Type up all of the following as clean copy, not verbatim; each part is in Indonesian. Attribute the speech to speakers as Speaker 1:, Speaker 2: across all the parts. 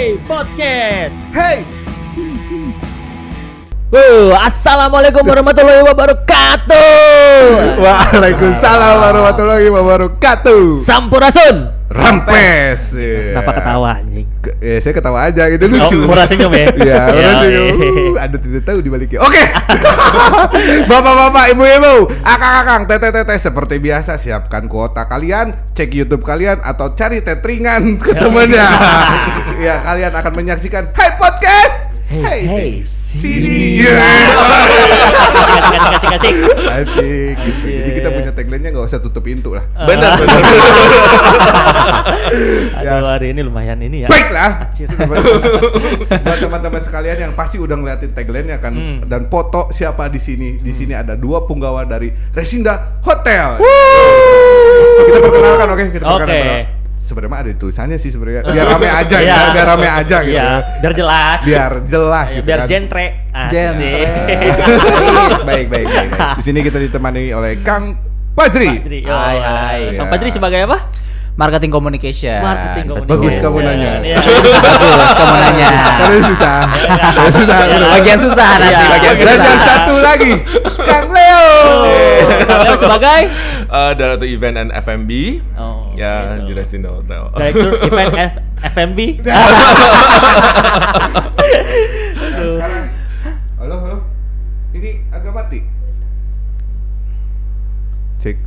Speaker 1: Hey Podcast.
Speaker 2: Hey.
Speaker 1: Assalamualaikum warahmatullahi wabarakatuh.
Speaker 2: Waalaikumsalam warahmatullahi wabarakatuh.
Speaker 1: Sampurasun.
Speaker 2: Rampes.
Speaker 1: Kenapa ketawa anjing?
Speaker 2: Saya ketawa aja gitu lucu.
Speaker 1: Murah senyum ya?
Speaker 2: Iya, murah senyum. Anda tidak tahu di baliknya. Oke. Bapak-bapak, ibu-ibu, akang-akang, teteh-teteh, seperti biasa siapkan kuota kalian, cek YouTube kalian atau cari tetringan ke temennya. Ya, kalian akan menyaksikan Hey Podcast. Hey, sini.
Speaker 1: Kasih.
Speaker 2: Asik gitu. Jadi kita punya tagline-nya nggak usah tutup pintu lah.
Speaker 1: Benar.
Speaker 2: Ya.
Speaker 1: Aduh, hari ini lumayan ini ya.
Speaker 2: Baiklah.
Speaker 1: Acir.
Speaker 2: Buat teman-teman sekalian yang pasti udah ngeliatin tagline-nya kan dan foto siapa di sini. Di sini ada 2 punggawa dari Resinda Hotel. Kita perkenalkan, oke? Kita perkenalkan. Sebenarnya ada tulisannya sih sebenarnya. Biar rame aja ya, biar rame aja gitu.
Speaker 1: Iya, biar jelas.
Speaker 2: Biar jelas gitu
Speaker 1: Biar
Speaker 2: kan.
Speaker 1: jentre.
Speaker 2: Baik. Di sini kita ditemani oleh Kang Fajri.
Speaker 1: Hai. Kang Fajri sebagai apa?
Speaker 3: Marketing communication.
Speaker 2: Bagus kamu nanya.
Speaker 1: Iya.
Speaker 3: Bagus kamu nanya.
Speaker 2: Karena susah.
Speaker 3: Bagian susah nanti,
Speaker 1: Iya.
Speaker 3: bagian
Speaker 2: Dan
Speaker 3: susah.
Speaker 2: yang satu lagi, Kang Leo.
Speaker 1: Kang Leo sebagai
Speaker 4: Director Event and F&B ya
Speaker 1: gitu.
Speaker 4: di Resinda Hotel.
Speaker 1: Direktur Event F&B.
Speaker 2: Sekarang, halo. Ini agak mati. Cek.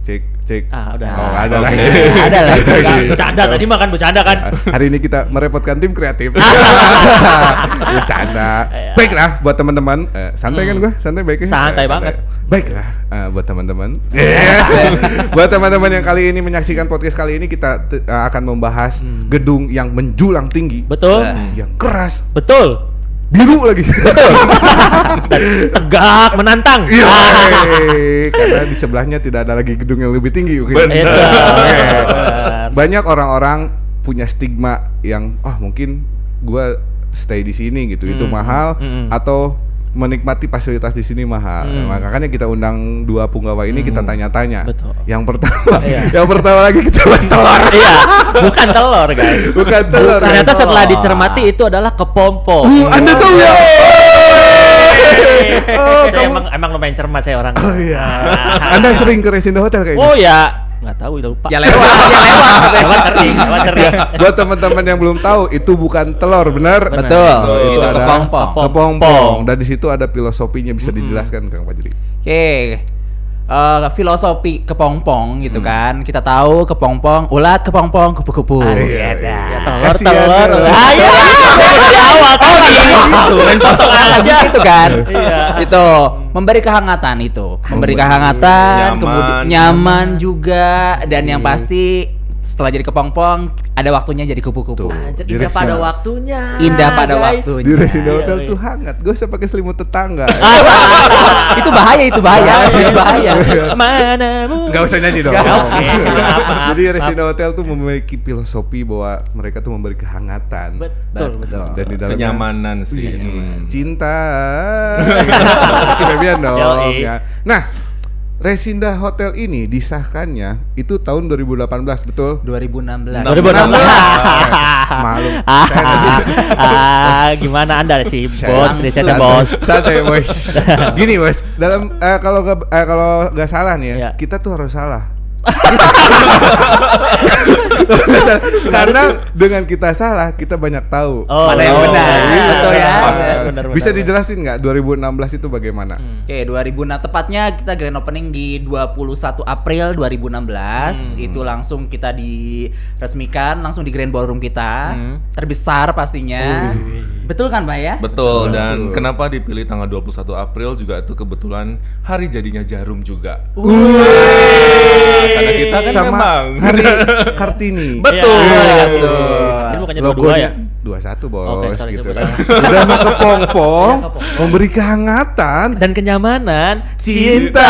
Speaker 1: Udah.
Speaker 2: Oh, ada lagi.
Speaker 3: Ada lagi.
Speaker 1: Bercanda tadi makan bercanda kan.
Speaker 2: Hari ini kita merepotkan tim kreatif. Bercanda. Baiklah buat teman-teman, santai kan gua? Santai baiknya.
Speaker 1: Santai banget.
Speaker 2: Baiklah buat teman-teman. Buat teman-teman yang kali ini menyaksikan podcast kali ini kita akan membahas gedung yang menjulang tinggi,
Speaker 1: Betul.
Speaker 2: yang keras,
Speaker 1: Betul.
Speaker 2: biru lagi.
Speaker 1: Tegak menantang.
Speaker 2: Iya. Karena di sebelahnya tidak ada lagi gedung yang lebih tinggi.
Speaker 4: Benar.
Speaker 1: Benar.
Speaker 2: Banyak orang-orang punya stigma yang mungkin gua stay di sini gitu itu mahal atau menikmati fasilitas di sini mahal. Makanya kita undang 2 punggawa ini kita tanya-tanya.
Speaker 1: Betul.
Speaker 2: Yang pertama,
Speaker 1: Iya.
Speaker 2: yang pertama lagi kita bahas telur.
Speaker 1: Iya, bukan telur guys.
Speaker 2: Bukan telur.
Speaker 1: Ternyata
Speaker 3: Telur.
Speaker 1: setelah dicermati itu adalah kepompong.
Speaker 2: Anda tahu ya?
Speaker 1: Saya emang lumayan cermat saya orang.
Speaker 2: Oh iya. Anda sering ke Resinda Hotel kayaknya?
Speaker 1: Oh ya, nggak tahu udah lupa.
Speaker 3: Ya lewat.
Speaker 1: Lewat sering.
Speaker 2: Buat teman-teman yang belum tahu, itu bukan telur, benar?
Speaker 3: Betul.
Speaker 2: Itu
Speaker 3: Itu
Speaker 2: adalah
Speaker 3: kepompong.
Speaker 2: kepompong. Dan di situ ada filosofinya, bisa dijelaskan Kang Fajri.
Speaker 3: Oke. Filosofi kepompong gitu kan. Kita tahu kepompong, ulat kepompong, kupu-kupu.
Speaker 2: Iya.
Speaker 1: Telur. Ayo. Dari awal kan main potong aja
Speaker 3: Gitu kan.
Speaker 1: Iya.
Speaker 3: Itu memberi kehangatan itu. Memberi kehangatan,
Speaker 4: Nyaman.
Speaker 3: kemudian nyaman juga dan yang pasti setelah jadi kepompong ada waktunya jadi kupu-kupu.
Speaker 1: Anjir,
Speaker 2: Di
Speaker 1: indah
Speaker 2: Resinda.
Speaker 1: pada waktunya.
Speaker 3: Indah pada
Speaker 1: guys.
Speaker 3: waktunya.
Speaker 2: Di Resinda
Speaker 1: Iya,
Speaker 2: Hotel
Speaker 1: iya.
Speaker 2: tuh hangat. Gue usah pakai selimut tetangga.
Speaker 3: Itu bahaya.
Speaker 1: Mana mu?
Speaker 2: Gak usah nyanyi dong.
Speaker 1: Oke, maaf.
Speaker 2: Jadi Resinda Hotel tuh memiliki filosofi bahwa mereka tuh memberi kehangatan.
Speaker 1: Betul.
Speaker 2: Dan di dalamnya
Speaker 4: Kenyamanan sih.
Speaker 2: cinta. Si Febian dong.
Speaker 1: Yoi.
Speaker 2: Ya. Nah, Resinda Hotel ini disahkannya itu tahun 2018, betul?
Speaker 3: 2016.
Speaker 1: 2016.
Speaker 2: Malu.
Speaker 1: Gimana Anda sih, bos? Risetnya bos.
Speaker 2: Santai, bos. Gini, bos. Dalam kalau nggak salah nih ya,
Speaker 1: Ya.
Speaker 2: kita tuh harus salah. Karena dengan kita salah, kita banyak tahu.
Speaker 3: Mana yang benar. Betul ya.
Speaker 1: Benar.
Speaker 2: Bisa dijelasin nggak 2016 itu bagaimana?
Speaker 3: Oke, 2006 tepatnya kita grand opening di 21 April 2016. Itu langsung kita diresmikan langsung di grand ballroom kita. Terbesar pastinya. Betul kan, Pak ya?
Speaker 4: Betul, dan kenapa dipilih tanggal 21 April juga itu kebetulan hari jadinya Jarum juga. Karena kita kan
Speaker 2: Sama
Speaker 4: memang
Speaker 2: Hari Kartini.
Speaker 4: Betul.
Speaker 1: Iya. Ini bukannya 22 ya?
Speaker 2: 21 bos,
Speaker 1: Oke, sorry,
Speaker 2: gitu
Speaker 1: coba
Speaker 2: kan. Udah mau kepompong,
Speaker 1: Iya, kepompong.
Speaker 2: memberi kehangatan
Speaker 1: Dan kenyamanan
Speaker 2: cinta.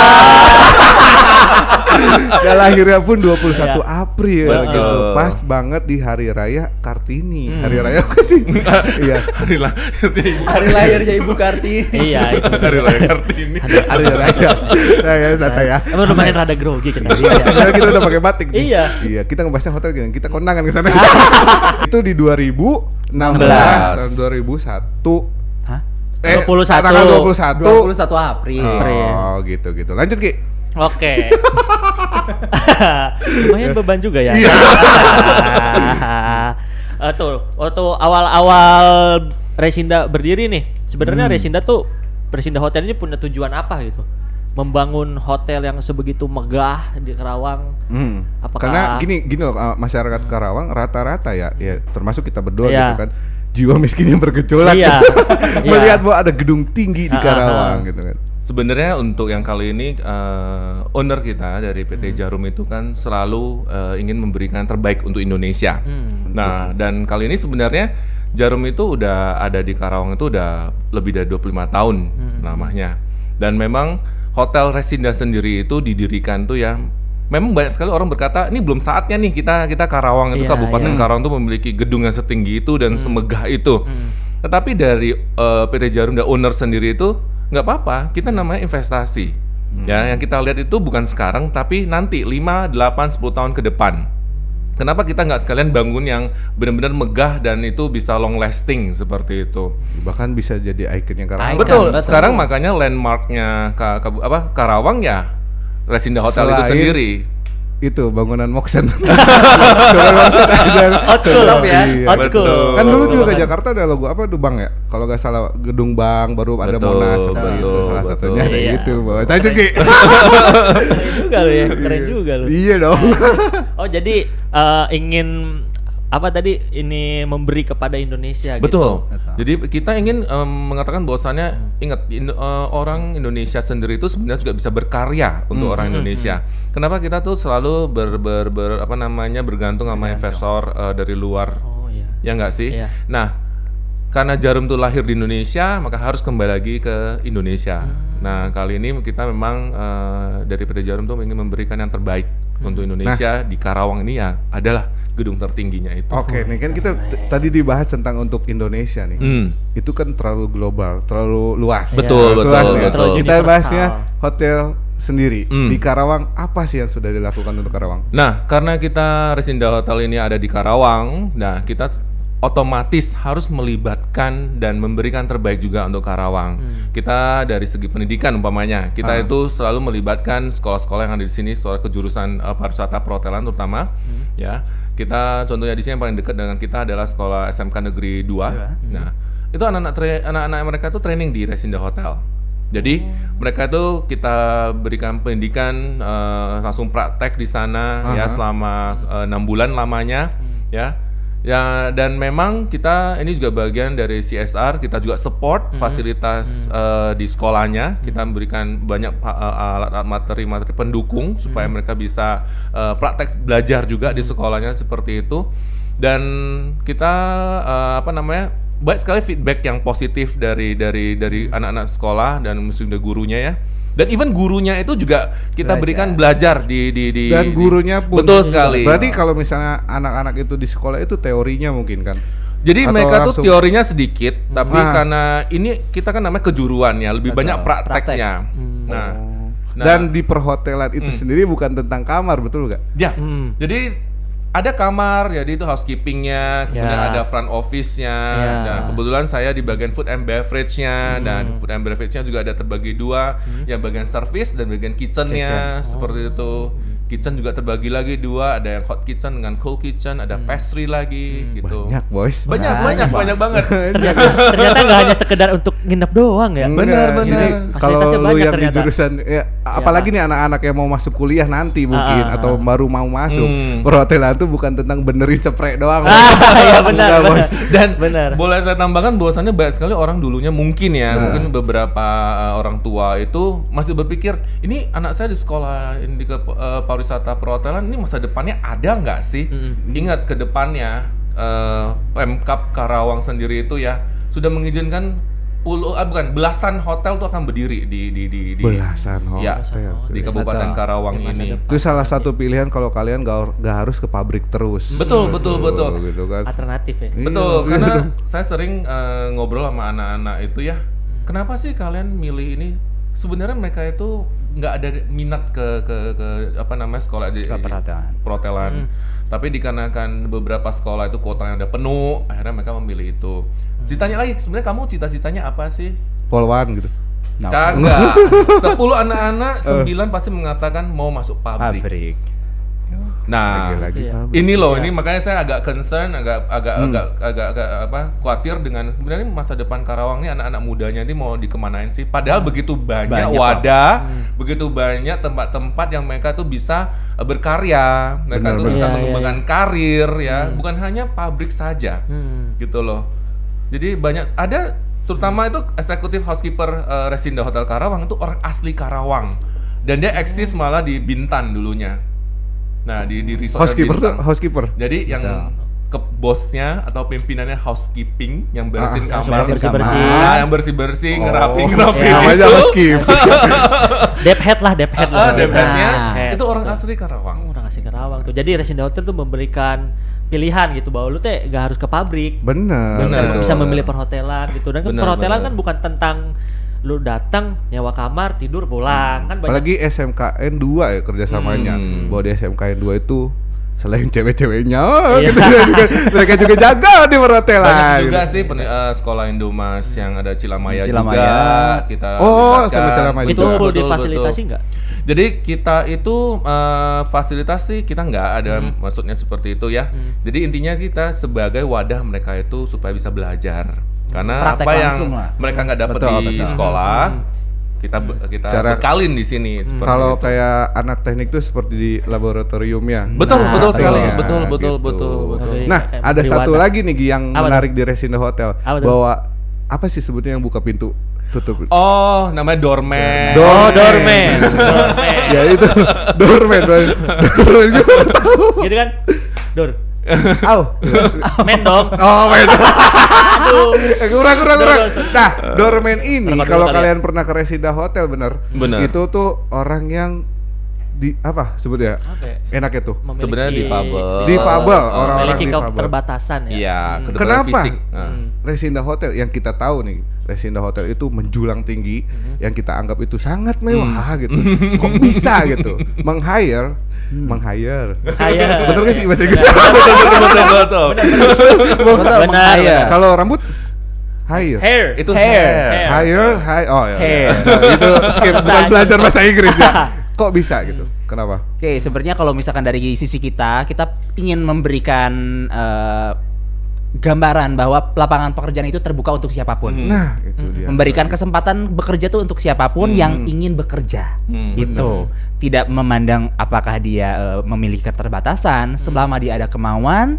Speaker 2: Dan lahirnya pun 21
Speaker 1: Iya.
Speaker 2: April
Speaker 1: Betul.
Speaker 2: gitu. Pas banget di hari raya Kartini. Hari raya apa sih? Iya.
Speaker 4: Hari lahir
Speaker 3: Hari lahirnya Ibu Kartini.
Speaker 1: Iya, itu.
Speaker 4: Hari lahir Kartini.
Speaker 2: Hari raya. Nah, ya santai ya.
Speaker 1: Emang lumayan rada grogi kita.
Speaker 2: Karena kita udah pakai batik nih.
Speaker 1: Iya.
Speaker 2: Iya, kita ngebahasnya hotel gitu. Kita kondangan ke sana. Itu di 2016 tahun 2001.
Speaker 3: Hah?
Speaker 1: 21.
Speaker 2: Tanggal 21.
Speaker 3: 21 April.
Speaker 2: Oh, gitu. Lanjut, Ki.
Speaker 1: Oke. Lumayan beban juga ya.
Speaker 2: Iya.
Speaker 1: Tuh, waktu awal-awal Resinda berdiri nih, sebenarnya Resinda Hotel ini punya tujuan apa gitu? Membangun hotel yang sebegitu megah di Karawang. Apakah-
Speaker 2: Karena gini loh, masyarakat Karawang rata-rata ya termasuk kita berdua
Speaker 1: Iya.
Speaker 2: gitu kan, jiwa miskinnya bergejolak.
Speaker 1: Iya.
Speaker 2: Melihat bahwa ada gedung tinggi di Karawang gitu kan.
Speaker 4: Sebenarnya untuk yang kali ini owner kita dari PT Jarum itu kan selalu ingin memberikan yang terbaik untuk Indonesia. Nah, dan kali ini sebenarnya Jarum itu udah ada di Karawang itu udah lebih dari 25 tahun namanya. Dan memang Hotel Resinda sendiri itu didirikan tuh ya, memang banyak sekali orang berkata ini belum saatnya nih kita Karawang itu
Speaker 1: Iya,
Speaker 4: Kabupaten
Speaker 1: iya.
Speaker 4: Karawang tuh memiliki gedung yang setinggi itu dan semegah itu. Tetapi dari PT Jarum dan owner sendiri itu nggak apa-apa, kita namanya investasi. Ya, yang kita lihat itu bukan sekarang tapi nanti 5, 8, 10 tahun ke depan. Kenapa kita nggak sekalian bangun yang benar-benar megah dan itu bisa long lasting seperti itu?
Speaker 2: Bahkan bisa jadi ikonnya Karawang.
Speaker 3: Icon.
Speaker 4: Betul.
Speaker 3: betul.
Speaker 4: Sekarang makanya landmarknya Karawang ya Resinda Hotel itu
Speaker 2: Selain
Speaker 4: sendiri.
Speaker 2: Itu bangunan Moksen. Bangunan Moksen aja.
Speaker 1: Old school
Speaker 3: ya?
Speaker 2: Iya.
Speaker 1: Old school.
Speaker 4: Betul.
Speaker 2: Kan dulu juga ke
Speaker 1: Kan.
Speaker 2: Jakarta ada logo apa tuh Bang ya? Kalau nggak salah gedung Bang, baru ada
Speaker 4: Betul,
Speaker 2: Monas seperti itu.
Speaker 4: betul,
Speaker 2: Salah
Speaker 4: betul.
Speaker 2: satunya ada
Speaker 1: Iya.
Speaker 2: gitu. Bos. Lanjut, Ki.
Speaker 1: Keren juga lo ya, keren juga lo.
Speaker 2: Iya dong.
Speaker 1: Oh, jadi ingin apa tadi ini memberi kepada Indonesia
Speaker 4: Betul.
Speaker 3: Betul.
Speaker 4: Jadi kita ingin mengatakan bahwasannya ingat orang Indonesia sendiri itu sebenarnya juga bisa berkarya untuk orang Indonesia. Kenapa kita tuh selalu bergantung sama investor dari luar?
Speaker 1: gitu. Oh iya.
Speaker 4: Ya nggak sih?
Speaker 1: Iya.
Speaker 4: Nah, karena Jarum tuh lahir di Indonesia, maka harus kembali lagi ke Indonesia. Nah, kali ini kita memang dari PT Jarum tuh ingin memberikan yang terbaik untuk Indonesia. Di Karawang ini ya adalah gedung tertingginya itu.
Speaker 2: Oke, nih kan kita tadi dibahas tentang untuk Indonesia nih. Itu kan terlalu global, terlalu luas.
Speaker 4: Betul,
Speaker 2: Terlalu
Speaker 4: betul,
Speaker 2: luas nih.
Speaker 4: betul.
Speaker 2: Kita
Speaker 1: Universal.
Speaker 2: bahasnya hotel sendiri. Di Karawang apa sih yang sudah dilakukan untuk Karawang?
Speaker 4: Nah, karena kita Resinda Hotel ini ada di Karawang, nah kita otomatis harus melibatkan dan memberikan terbaik juga untuk Karawang. Kita dari segi pendidikan umpamanya, kita itu selalu melibatkan sekolah-sekolah yang ada di sini, sekolah kejurusan pariwisata perhotelan terutama, ya. Kita contohnya di sini yang paling dekat dengan kita adalah sekolah SMK Negeri 2. Nah, itu anak-anak mereka tuh training di Resinda Hotel. Jadi mereka itu kita berikan pendidikan langsung praktek di sana ya selama 6 bulan lamanya ya. Ya, dan memang kita ini juga bagian dari CSR, kita juga support fasilitas di sekolahnya. Kita memberikan banyak alat-alat materi pendukung supaya mereka bisa praktek belajar juga di sekolahnya seperti itu. Dan kita banyak sekali feedback yang positif dari anak-anak sekolah dan mestinya gurunya ya. Dan even gurunya itu juga kita berikan belajar di
Speaker 2: Dan gurunya pun.
Speaker 4: betul sekali.
Speaker 2: Berarti kalau misalnya anak-anak itu di sekolah itu teorinya mungkin kan?
Speaker 4: Jadi
Speaker 2: Atau
Speaker 4: mereka tuh
Speaker 2: langsung-
Speaker 4: teorinya sedikit, tapi karena ini kita kan namanya kejuruan ya, lebih banyak prakteknya. Nah,
Speaker 2: Dan di perhotelan itu sendiri bukan tentang kamar, betul nggak?
Speaker 4: ya, jadi ada kamar, jadi itu housekeepingnya, kemudian
Speaker 1: Ya.
Speaker 4: ada front office-nya.
Speaker 1: Ya.
Speaker 4: Nah, kebetulan saya di bagian food and beverage-nya, dan food and beverage-nya juga ada terbagi dua, yang bagian service dan bagian kitchen-nya, seperti itu. Kitchen juga terbagi lagi dua, ada yang hot kitchen dengan cold kitchen, ada pastry lagi, gitu.
Speaker 2: Banyak, boys.
Speaker 4: Banyak banget.
Speaker 1: Ternyata nggak hanya sekedar untuk nginep doang ya.
Speaker 4: Benar,
Speaker 2: Enggak,
Speaker 4: benar.
Speaker 2: Jadi kalau
Speaker 1: Fasilitasnya
Speaker 2: lu
Speaker 1: banyak
Speaker 2: yang di
Speaker 1: ternyata.
Speaker 2: jurusan apalagi nih anak-anak yang mau masuk kuliah nanti mungkin atau baru mau masuk, perhotelan itu bukan tentang benerin spray doang.
Speaker 1: Iya benar.
Speaker 2: Enggak,
Speaker 1: benar.
Speaker 2: bos.
Speaker 4: Dan
Speaker 1: benar.
Speaker 4: boleh saya tambahkan bahwasannya banyak sekali orang dulunya mungkin mungkin beberapa orang tua itu masih berpikir ini anak saya di sekolah ini pariwisata perhotelan ini masa depannya ada nggak sih? Ingat ke depannya Pemkab Karawang sendiri itu ya sudah mengizinkan belasan hotel tuh akan berdiri di
Speaker 2: Belasan
Speaker 4: ya,
Speaker 2: hotel.
Speaker 4: di Kabupaten
Speaker 3: Betul.
Speaker 4: Karawang ini.
Speaker 2: Itu salah satu pilihan kalau kalian gak harus ke pabrik terus.
Speaker 4: Betul.
Speaker 2: Gitu kan.
Speaker 1: Alternatif ya.
Speaker 4: Betul,
Speaker 2: Iya,
Speaker 4: karena
Speaker 2: iya dong.
Speaker 4: saya sering ngobrol sama anak-anak itu ya. Kenapa sih kalian milih ini? Sebenarnya mereka itu nggak ada minat ke apa namanya sekolah di perhotelan. Tapi dikarenakan beberapa sekolah itu kuotanya udah penuh, akhirnya mereka memilih itu. Ditanya lagi, sebenarnya kamu cita-citanya apa sih?
Speaker 2: Polwan gitu.
Speaker 4: Kagak. 10 anak-anak, 9 pasti mengatakan mau masuk pabrik. Nah,
Speaker 2: Lagi-lagi
Speaker 1: Itu ya.
Speaker 2: pabrik.
Speaker 4: ini loh, ini makanya saya agak concern, agak apa khawatir dengan sebenarnya masa depan Karawang ini anak-anak mudanya ini mau dikemanain sih? Padahal begitu banyak
Speaker 3: Banyak,
Speaker 4: wadah, begitu banyak tempat-tempat yang mereka tuh bisa berkarya, mereka
Speaker 2: Benar,
Speaker 4: tuh bisa
Speaker 1: benar.
Speaker 4: mengembangkan karir ya, bukan hanya pabrik saja, gitu loh. Jadi banyak ada terutama itu eksekutif housekeeper Resinda Hotel Karawang itu orang asli Karawang dan dia eksis malah di Bintan dulunya. Nah di resort
Speaker 2: Housekeeper tuh
Speaker 4: Bintang.
Speaker 2: housekeeper.
Speaker 4: Jadi yang ke bosnya atau pimpinannya housekeeping yang bersihin
Speaker 1: yang
Speaker 4: kamar,
Speaker 1: suka bersih-bersih.
Speaker 4: Nah, yang bersih-bersih, ngerapin
Speaker 1: Ya.
Speaker 2: Namanya
Speaker 4: itu.
Speaker 2: housekeeper.
Speaker 1: Dephead lah, dephead.
Speaker 4: Dependnya
Speaker 1: Nah,
Speaker 4: itu orang asli Karawang.
Speaker 1: Orang asli Karawang tuh. Jadi Resinda Hotel tuh memberikan pilihan gitu bahwa lu teh gak harus ke pabrik.
Speaker 2: Bener.
Speaker 1: Bisa memilih perhotelan gitu. Dan kan
Speaker 4: Benar,
Speaker 1: perhotelan
Speaker 4: benar.
Speaker 1: kan bukan tentang lu datang nyewa kamar tidur pulang kan banyak.
Speaker 2: Apalagi SMKN 2 ya kerjasamanya. Bahwa di SMKN 2 itu selain cewek-ceweknya
Speaker 1: Iya.
Speaker 2: gitu, mereka juga jaga di perhotelan.
Speaker 4: Banyak juga
Speaker 2: gitu.
Speaker 4: sih sekolah Indomas yang ada Cilamaya,
Speaker 3: Cilamaya.
Speaker 4: juga kita
Speaker 2: Oh,
Speaker 4: libatkan.
Speaker 2: sama Cilamaya
Speaker 1: itu
Speaker 2: juga.
Speaker 1: full
Speaker 4: Betul,
Speaker 1: difasilitasi
Speaker 4: betul.
Speaker 1: nggak?
Speaker 4: Jadi kita itu fasilitas sih kita nggak ada maksudnya seperti itu ya. Jadi intinya kita sebagai wadah mereka itu supaya bisa belajar. Karena
Speaker 3: Praktek
Speaker 4: apa yang
Speaker 3: langsung lah.
Speaker 4: mereka nggak dapat
Speaker 3: Betul,
Speaker 4: di
Speaker 3: betul.
Speaker 4: sekolah, kita
Speaker 2: Secara-
Speaker 4: bekalin di sini. seperti
Speaker 2: Kalau
Speaker 4: itu.
Speaker 2: kayak anak teknik tuh seperti di laboratorium ya.
Speaker 4: betul
Speaker 3: Nah,
Speaker 4: betul sekali,
Speaker 2: iya,
Speaker 4: betul
Speaker 2: gitu.
Speaker 1: Oke.
Speaker 2: Nah,
Speaker 1: Kayak
Speaker 2: ada
Speaker 1: memberi
Speaker 2: satu
Speaker 1: wadah.
Speaker 2: lagi nih Gi, yang
Speaker 1: Apa
Speaker 2: menarik di Resinda Hotel
Speaker 1: Apa tuh?
Speaker 2: bahwa apa sih sebutnya yang buka pintu tutup?
Speaker 4: Oh, namanya doorman.
Speaker 1: Oh, doorman.
Speaker 2: Ya itu doorman. Doorman gue baru tahu.
Speaker 1: Gitu kan? Dor.
Speaker 2: Au.
Speaker 1: Men dong.
Speaker 2: Oh, my God.
Speaker 1: Aduh.
Speaker 2: kurang.
Speaker 1: Doorman.
Speaker 2: Nah, doorman ini
Speaker 1: Pernah
Speaker 2: kalau
Speaker 1: kali ya?
Speaker 2: kalian pernah ke Resinda Hotel bener,
Speaker 4: Bener.
Speaker 2: itu tuh orang yang di apa sebutnya?
Speaker 1: Apa ya?
Speaker 2: Enaknya tuh.
Speaker 1: Memiliki-
Speaker 4: Sebenarnya difabel.
Speaker 2: Difabel, orang-orang
Speaker 1: memiliki
Speaker 2: difabel.
Speaker 1: keterbatasan ya.
Speaker 4: Iya, keterbatasan
Speaker 2: Kenapa?
Speaker 4: fisik. Nah.
Speaker 2: Resinda Hotel yang kita tahu nih, Resinda Hotel itu menjulang tinggi, yang kita anggap itu sangat mewah gitu. Kok bisa gitu? Meng-hire.
Speaker 1: Kaya.
Speaker 2: Bener gak sih bahasa Inggris?
Speaker 4: Betul.
Speaker 1: Benar.
Speaker 3: Meng-hire.
Speaker 2: Kalau rambut hire.
Speaker 1: Hair.
Speaker 4: Itu
Speaker 3: Hair.
Speaker 2: Hire, oh ya.
Speaker 3: Hair.
Speaker 2: Itu skip bukan belajar bahasa Inggris ya. Kok bisa gitu? Kenapa?
Speaker 3: Oke, sebenarnya kalau misalkan dari sisi kita ingin memberikan gambaran bahwa lapangan pekerjaan itu terbuka untuk siapapun.
Speaker 2: Nah, itu dia.
Speaker 3: Memberikan kesempatan bekerja tuh untuk siapapun yang ingin bekerja. Itu tidak memandang apakah dia memiliki keterbatasan, selama dia ada kemauan,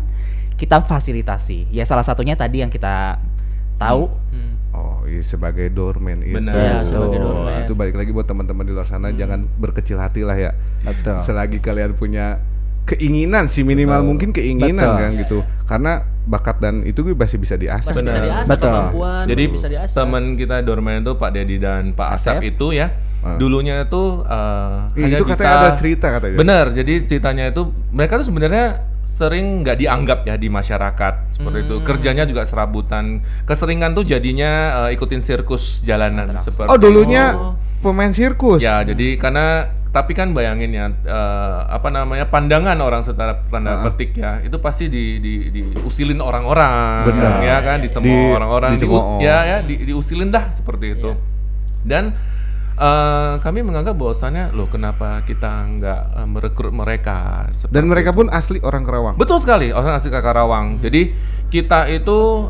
Speaker 3: kita fasilitasi. Ya salah satunya tadi yang kita tahu.
Speaker 2: Oh, iya, sebagai doorman itu.
Speaker 4: Benar.
Speaker 1: Iya, sebagai doorman.
Speaker 2: Itu balik lagi buat teman-teman di luar sana, jangan berkecil hati lah ya.
Speaker 3: Betul.
Speaker 2: Selagi kalian punya keinginan sih, minimal mungkin keinginan
Speaker 3: Betul.
Speaker 2: kan gitu. Karena bakat dan itu gue masih bisa diasah.
Speaker 1: Masih bisa
Speaker 4: Benar.
Speaker 1: diasah
Speaker 3: Betul.
Speaker 1: kemampuan.
Speaker 4: Jadi
Speaker 1: bisa diasah.
Speaker 4: teman kita doorman itu Pak Dedi dan Pak Asep itu ya, dulunya itu hanya
Speaker 2: Itu
Speaker 4: bisa.
Speaker 2: katanya ada cerita katanya.
Speaker 4: Benar. Jadi ceritanya itu mereka tuh sebenarnya sering nggak dianggap ya di masyarakat seperti itu. Kerjanya juga serabutan. Keseringan tuh jadinya ikutin sirkus jalanan seperti.
Speaker 2: Oh, dulunya pemain sirkus.
Speaker 4: Ya, jadi karena tapi kan bayangin ya apa namanya pandangan orang secara tanda petik ya itu pasti diusilin orang-orang,
Speaker 2: Benar.
Speaker 4: ya kan dicemooh orang-orang,
Speaker 2: dicemooh.
Speaker 4: diusilin dah seperti itu. Dan kami menganggap bahwasannya loh kenapa kita nggak merekrut mereka seperti
Speaker 2: Dan mereka
Speaker 4: itu.
Speaker 2: pun asli orang Karawang.
Speaker 4: Betul sekali, orang asli Karawang. Jadi kita itu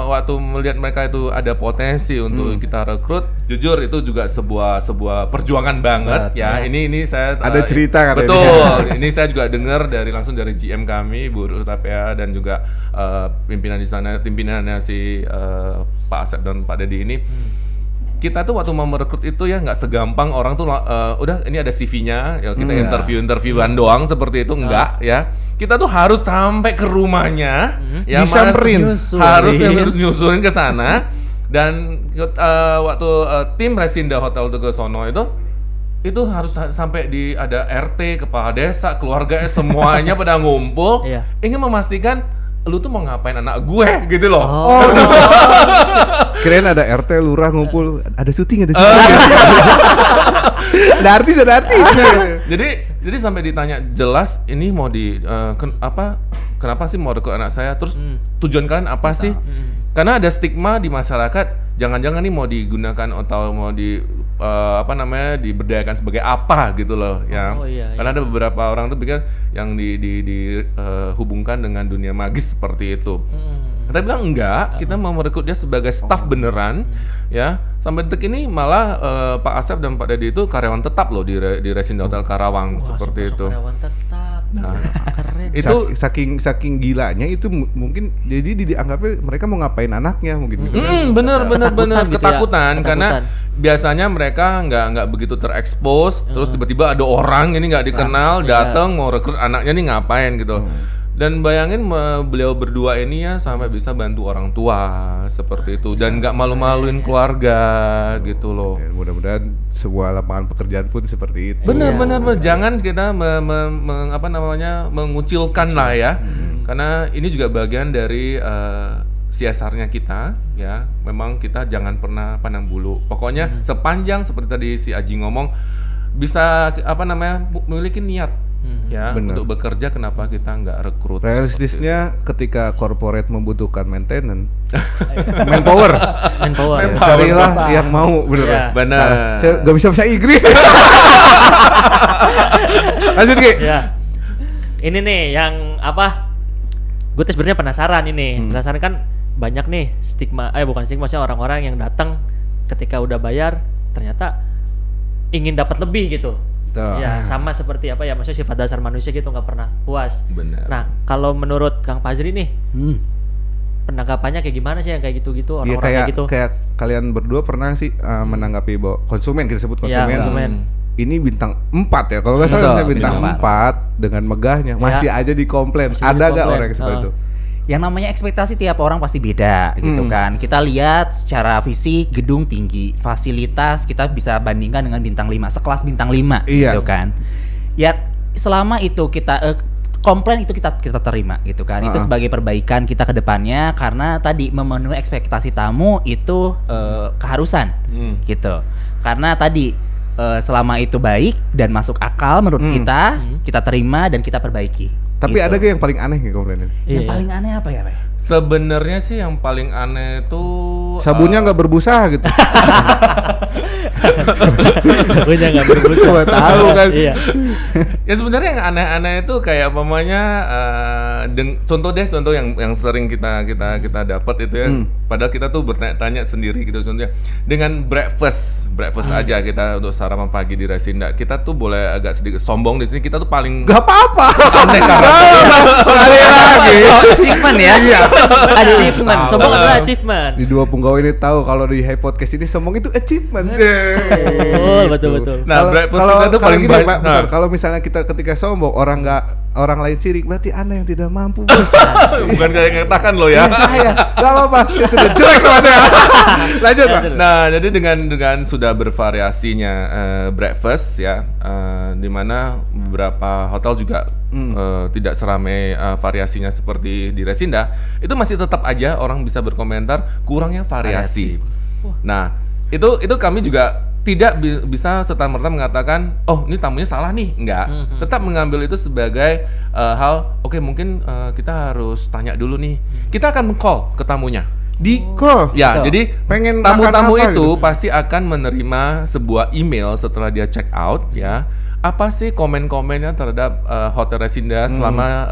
Speaker 4: waktu melihat mereka itu ada potensi untuk kita rekrut, jujur itu juga sebuah perjuangan banget ya. Ini saya
Speaker 2: Ada cerita katanya.
Speaker 4: Betul. Ini saya juga dengar langsung dari GM kami Bu Ruth Tapea dan juga pimpinan di sana, pimpinannya si Pak Asep dan Pak Dedi ini. Kita tuh waktu mau merekrut itu ya nggak segampang orang tuh udah ini ada CV-nya ya kita interviewan doang seperti itu enggak ya. Kita tuh harus sampai ke rumahnya ya
Speaker 2: Disamperin.
Speaker 4: harus yang nyusulin ke sana Dan waktu tim Resinda Hotel itu ke sono itu harus sampai ada RT, kepala desa, keluarganya semuanya pada ngumpul,
Speaker 1: Iya.
Speaker 4: ingin memastikan lu tuh mau ngapain anak gue gitu loh.
Speaker 2: Oh. Kirain ada RT lurah ngumpul, ada syuting. Ada artis.
Speaker 4: Jadi sampai ditanya jelas ini mau kenapa sih mau rekrut anak saya, terus tujuan kalian apa sih? Karena ada stigma di masyarakat, jangan-jangan nih mau digunakan atau mau diberdayakan sebagai apa gitu loh ya.
Speaker 1: Oh, iya.
Speaker 4: Karena ada beberapa orang tuh pikir yang dihubungkan dengan dunia magis seperti itu. Kita bilang enggak, kita mau merekrut dia sebagai staff beneran ya. Sampai detik ini malah Pak Asep dan Pak Dedi itu karyawan tetap loh di Resinda Hotel Karawang. Seperti itu.
Speaker 1: Karyawan tetap. Keren.
Speaker 4: Itu
Speaker 2: saking gilanya itu mungkin jadi dianggapnya mereka mau ngapain anaknya mungkin gitu.
Speaker 4: bener
Speaker 1: Ketakutan gitu ya.
Speaker 4: ketakutan karena
Speaker 1: Ketakutan.
Speaker 4: biasanya mereka nggak begitu terekspos, terus tiba-tiba ada orang ini nggak dikenal
Speaker 1: iya.
Speaker 4: datang mau rekrut anaknya nih ngapain gitu. Dan bayangin beliau berdua ini ya sampai bisa bantu orang tua seperti itu dan nggak malu-maluin keluarga gitu loh.
Speaker 2: Ya, mudah-mudahan sebuah lapangan pekerjaan pun seperti itu.
Speaker 4: Bener. Jangan kita mengucilkan lah ya, karena ini juga bagian dari CSR-nya kita ya. Memang kita jangan pernah pandang bulu. Pokoknya sepanjang seperti tadi si Aji ngomong bisa memiliki niat ya
Speaker 2: Bener.
Speaker 4: untuk bekerja, kenapa kita nggak rekrut?
Speaker 2: Realistisnya ketika corporate membutuhkan maintenance, manpower,
Speaker 1: Manpower.
Speaker 2: ya, carilah yang mau bener.
Speaker 1: Iya.
Speaker 4: Benar.
Speaker 2: Saya gak bisa bahasa Inggris. Lanjut Ki.
Speaker 1: Ya. Ini nih yang gue tuh sebenarnya penasaran ini. Penasaran kan banyak nih bukan stigma, maksudnya orang-orang yang datang ketika udah bayar ternyata ingin dapat lebih gitu.
Speaker 2: Betul.
Speaker 1: Ya, sama seperti maksudnya sifat dasar manusia gitu, nggak pernah puas.
Speaker 4: Benar.
Speaker 1: Nah, kalau menurut Kang Fazri nih, penanggapannya kayak gimana sih yang kayak gitu-gitu,
Speaker 2: Iya
Speaker 1: orang-orang kayak gitu?
Speaker 2: kayak kalian berdua pernah sih menanggapi bahwa konsumen, kita sebut
Speaker 1: Ya,
Speaker 2: konsumen.
Speaker 1: konsumen.
Speaker 2: Ini bintang 4 ya. Kalau nggak salah
Speaker 3: Betul,
Speaker 2: misalnya bintang
Speaker 3: bintang
Speaker 2: 4 dengan megahnya masih aja dikomplain.
Speaker 1: Masih
Speaker 2: Ada nggak
Speaker 1: dikomplain.
Speaker 2: orang yang seperti itu?
Speaker 3: Yang namanya ekspektasi tiap orang pasti beda gitu kan. Kita lihat secara fisik gedung tinggi, fasilitas kita bisa bandingkan dengan bintang 5, sekelas bintang 5
Speaker 2: Iya.
Speaker 3: gitu kan. Ya selama itu kita komplain itu kita terima gitu kan. Itu sebagai perbaikan kita ke depannya karena tadi memenuhi ekspektasi tamu itu keharusan gitu. Karena tadi selama itu baik dan masuk akal menurut kita terima dan kita perbaiki.
Speaker 2: Tapi
Speaker 3: gitu.
Speaker 2: ada gak yang paling aneh nih komplainnya?
Speaker 3: Yang
Speaker 1: Iya.
Speaker 3: paling aneh apa ya, Pak?
Speaker 4: Sebenarnya sih yang paling aneh itu
Speaker 2: Sabunnya nggak berbusa gitu.
Speaker 1: Sabunnya nggak berbusa.
Speaker 2: Coba tahu kan.
Speaker 1: Iya.
Speaker 4: ya sebenarnya yang aneh-aneh itu kayak contoh yang sering kita dapat itu ya. Padahal kita tuh bertanya-tanya sendiri gitu, contohnya dengan breakfast aja kita untuk sarapan pagi di Resinda. Kita tuh boleh agak sedikit sombong di sini, kita tuh paling
Speaker 2: Gak apa-apa.
Speaker 4: aneh karena
Speaker 2: Sekali lagi.
Speaker 3: Achievement ya.
Speaker 2: Iya.
Speaker 3: Achievement.
Speaker 1: Sombong adalah achievement.
Speaker 2: Di dua punggawa ini tahu kalau di Hey Podcast ini sombong itu achievement.
Speaker 1: Betul.
Speaker 4: Nah, breakfast kita tuh paling
Speaker 2: gini,
Speaker 4: baik.
Speaker 2: Pak, bentar, kalau misalnya kita ketika sombong orang lain sirik, berarti Anda yang tidak mampu, Bos.
Speaker 4: bukan kayak katakan lo ya.
Speaker 2: Iya, saya. Gak apa-apa. Saya sudah jelek sama saya. Lanjut, Pak.
Speaker 4: Nah, jadi dengan sudah bervariasinya breakfast ya, di mana beberapa hotel juga tidak seramai variasinya seperti di Resinda, itu masih tetap aja orang bisa berkomentar kurangnya variasi. Nah, itu kami juga tidak bisa serta-merta mengatakan, oh ini tamunya salah nih, enggak. Tetap mengambil itu sebagai hal, oke, mungkin kita harus tanya dulu nih. Kita akan meng-call ke tamunya.
Speaker 2: Di call.
Speaker 4: Ya,
Speaker 3: Betul.
Speaker 4: jadi
Speaker 2: Pengen
Speaker 4: tamu-tamu
Speaker 2: makan apa
Speaker 4: itu
Speaker 2: gitu?
Speaker 4: pasti akan menerima sebuah email setelah dia check out ya. Apa sih komen-komennya terhadap Hotel Resinda selama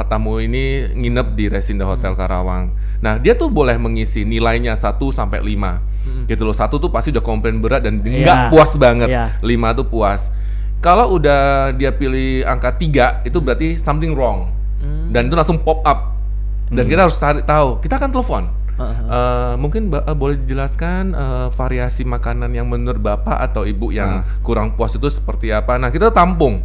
Speaker 4: tamu ini nginep di Resinda Hotel Karawang. Nah, dia tuh boleh mengisi nilainya 1 sampai 5. Gitu loh. 1 tuh pasti udah komplain berat dan nggak puas banget. 5 tuh puas. Kalau udah dia pilih angka 3, itu berarti something wrong. Dan itu langsung pop up. Dan kita harus cari tahu. Kita akan telepon. Mungkin boleh dijelaskan variasi makanan yang menurut Bapak atau Ibu yang kurang puas itu seperti apa. Nah, kita tampung.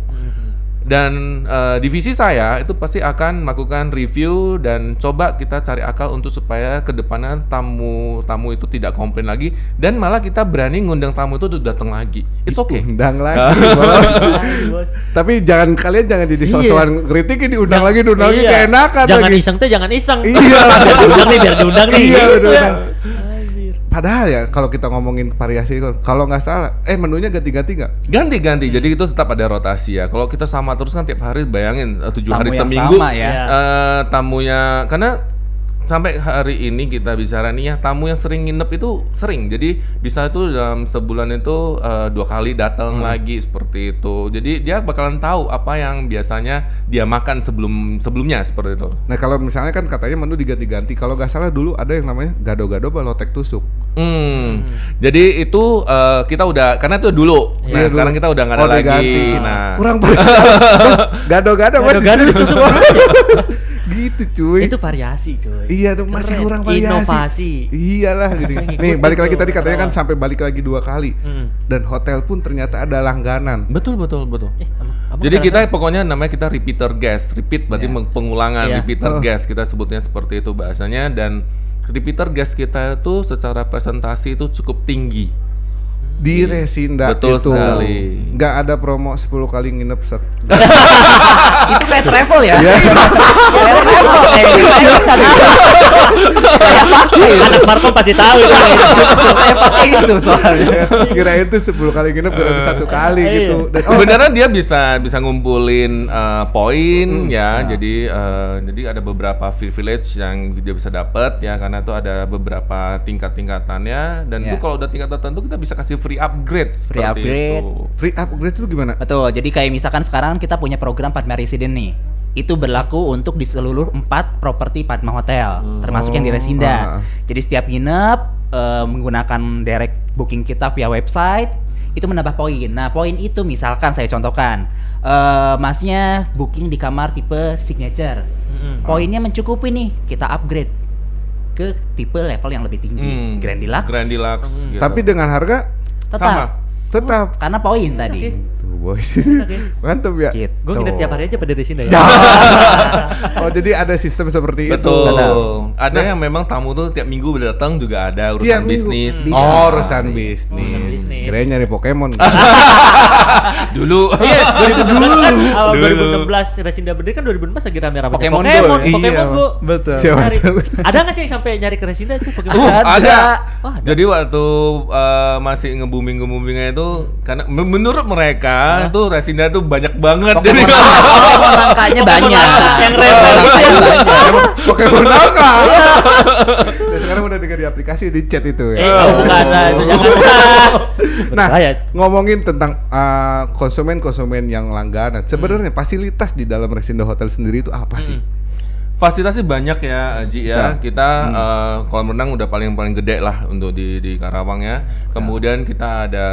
Speaker 4: Dan divisi saya itu pasti akan melakukan review dan coba kita cari akal untuk supaya kedepannya tamu itu tidak komplain lagi dan malah kita berani ngundang tamu itu untuk datang lagi. It's okay.
Speaker 2: Undang lagi, bos. Tapi kalian jangan jadi sosokan kritikin, diundang lagi keenakan
Speaker 1: Jangan
Speaker 2: lagi.
Speaker 1: iseng teh, jangan iseng.
Speaker 2: Iya.
Speaker 1: biar diundang nih.
Speaker 2: Iya,
Speaker 1: gitu
Speaker 2: betul.
Speaker 1: ya.
Speaker 2: Padahal ya kalau kita ngomongin variasi, kalau nggak salah, menunya ganti-ganti nggak?
Speaker 4: Ganti, jadi itu tetap ada rotasi ya. Kalau kita sama terus kan tiap hari, bayangin 7 hari
Speaker 3: Tamu yang
Speaker 4: seminggu
Speaker 3: sama ya.
Speaker 4: tamunya, karena sampai hari ini kita bicara nih ya, tamu yang sering nginep itu sering. Jadi bisa itu dalam sebulan itu 2 kali datang lagi seperti itu. Jadi dia bakalan tahu apa yang biasanya dia makan sebelumnya seperti itu.
Speaker 2: Nah kalau misalnya kan katanya menu diganti-ganti, kalau nggak salah dulu ada yang namanya gado-gado balotek tusuk.
Speaker 4: Jadi itu kita udah, karena itu dulu. Nah
Speaker 2: Iya,
Speaker 4: sekarang
Speaker 2: dulu.
Speaker 4: kita udah nggak ada lagi.
Speaker 2: Diganti.
Speaker 4: Nah
Speaker 2: Kurang banget. Gado-gado
Speaker 1: Gado-gado
Speaker 2: gitu cuy.
Speaker 1: Itu variasi, cuy.
Speaker 2: Iya tuh masih
Speaker 1: Keren.
Speaker 2: kurang variasi.
Speaker 1: Inovasi.
Speaker 2: Iyalah gitu.
Speaker 1: Saya
Speaker 2: Nih
Speaker 1: ngikutin
Speaker 2: balik lagi
Speaker 1: tuh,
Speaker 2: tadi katanya kan
Speaker 1: Karawang.
Speaker 2: sampai balik lagi 2 kali. Dan hotel pun ternyata ada langganan.
Speaker 4: betul.
Speaker 1: Abang
Speaker 4: Jadi kita
Speaker 1: kadang-kadang-
Speaker 4: pokoknya namanya kita repeater guest. Repeat berarti pengulangan,
Speaker 1: Iya.
Speaker 4: repeater guest kita sebutnya seperti itu bahasanya. Dan repeater guest kita itu secara presentasi itu cukup tinggi.
Speaker 2: Di Resinda
Speaker 4: Betul
Speaker 2: itu
Speaker 4: sekali.
Speaker 2: nggak ada promo 10 kali nginep set.
Speaker 3: Itu kayak travel ya.
Speaker 2: Iya.
Speaker 3: Kayak travel saya pakai.
Speaker 1: anak Markom pasti tahu itu.
Speaker 3: Saya pakai itu soalnya.
Speaker 2: Kirain tuh 10 kali nginep gratis 1 kali
Speaker 1: Iya.
Speaker 2: gitu. Dan
Speaker 4: Sebenarnya dia bisa ngumpulin poin ya. Jadi ada beberapa privilege yang dia bisa dapat ya, karena itu ada beberapa tingkatannya. Dan
Speaker 3: Ya.
Speaker 4: itu kalau udah tingkat tertentu kita bisa kasih free upgrade
Speaker 3: Free
Speaker 4: seperti
Speaker 3: upgrade.
Speaker 4: itu.
Speaker 2: free upgrade itu gimana?
Speaker 3: Betul. Jadi kayak misalkan sekarang kita punya program Padma Resident nih. Itu berlaku untuk di seluruh 4 properti Padma Hotel, termasuk yang di Resinda. Jadi setiap nginep menggunakan direct booking kita via website itu menambah poin. Nah, poin itu misalkan saya contohkan, masnya booking di kamar tipe signature. Poinnya mencukupi nih, kita upgrade ke tipe level yang lebih tinggi, Grand Deluxe.
Speaker 4: Gitu.
Speaker 2: Tapi dengan harga
Speaker 3: Tetap.
Speaker 2: tetap.
Speaker 3: Karena poin tadi.
Speaker 2: Tuh boys. Mantap ya.
Speaker 3: Gitu.
Speaker 1: Gue nginep tiap hari aja pada di sini ya.
Speaker 2: Oh jadi ada sistem seperti
Speaker 4: Betul.
Speaker 2: itu.
Speaker 4: Ada yang memang tamu tuh tiap minggu datang juga ada urusan
Speaker 2: Tiap minggu.
Speaker 4: bisnis.
Speaker 2: Oh, urusan bisnis.
Speaker 1: Urusan bisnis.
Speaker 2: Kirain nyari Pokemon.
Speaker 4: Dulu.
Speaker 1: Iya, 2016 kan awal
Speaker 4: Dulu.
Speaker 1: 2016 Resinda berdiri kan 2016 lagi rame-rame
Speaker 3: Pokemon Go.
Speaker 1: Pokemon
Speaker 2: Iya,
Speaker 1: Go.
Speaker 3: Betul.
Speaker 2: Siapa
Speaker 1: Nyari.
Speaker 2: tahu.
Speaker 1: Ada nggak sih yang sampai nyari ke Resinda itu Pokemon Go?
Speaker 4: Ada.
Speaker 1: Oh, ada.
Speaker 4: Jadi waktu masih nge-boomingnya itu karena menurut mereka tuh Resinda tuh banyak banget. Jadi
Speaker 3: Pokemon langkanya banyak.
Speaker 1: Yang rare
Speaker 2: Pokemon langka. Dan sekarang udah dengar di aplikasi di chat itu ya.
Speaker 1: bukan lah, itu jangan.
Speaker 2: Nah,
Speaker 1: Berbahaya.
Speaker 2: ngomongin tentang konsumen yang langganan. Sebenarnya fasilitas di dalam Resinda Hotel sendiri itu apa sih?
Speaker 4: fasilitasnya banyak ya, Ji ya.
Speaker 2: Ya.
Speaker 4: Kita kolam renang udah paling gede lah untuk di Karawang ya. Kemudian kita ada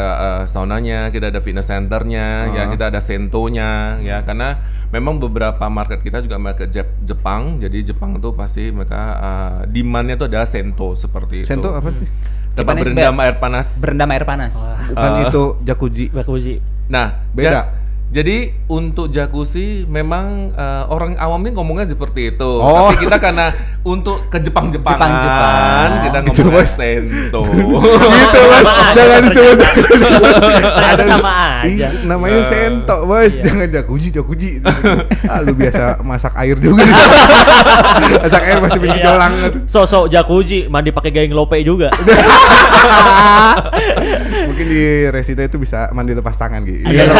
Speaker 4: saunanya, kita ada fitness centernya, ya kita ada sentonya ya. Karena memang beberapa market kita juga market Jepang. Jadi Jepang tuh pasti mereka demand-nya tuh adalah sento seperti itu.
Speaker 2: Sento apa sih?
Speaker 4: Tempat
Speaker 3: Japanese
Speaker 4: berendam air panas.
Speaker 3: Berendam air panas.
Speaker 2: Bukan itu jacuzzi.
Speaker 1: Jacuzzi.
Speaker 4: Nah,
Speaker 2: Beda.
Speaker 4: Jadi untuk jacuzzi memang orang awam ini ngomongnya seperti itu.
Speaker 2: Oh.
Speaker 4: Tapi kita karena untuk ke Jepang-Jepangan
Speaker 3: Jepang.
Speaker 4: kita
Speaker 2: Gitu,
Speaker 4: ngomongnya
Speaker 2: Mas.
Speaker 4: sento.
Speaker 2: Gitu mas, jangan disebut.
Speaker 1: Ternyata sama aja.
Speaker 2: Iya, namanya sento bos,
Speaker 1: Iya.
Speaker 2: jangan jacuzzi. Lu biasa masak air juga. Masak air masih bikin
Speaker 1: Iya.
Speaker 2: jolang.
Speaker 1: Sosok jacuzzi, mandi pakai gayeng lope juga.
Speaker 2: Mungkin di Resida itu bisa mandi lepas tangan gitu.
Speaker 1: Iya.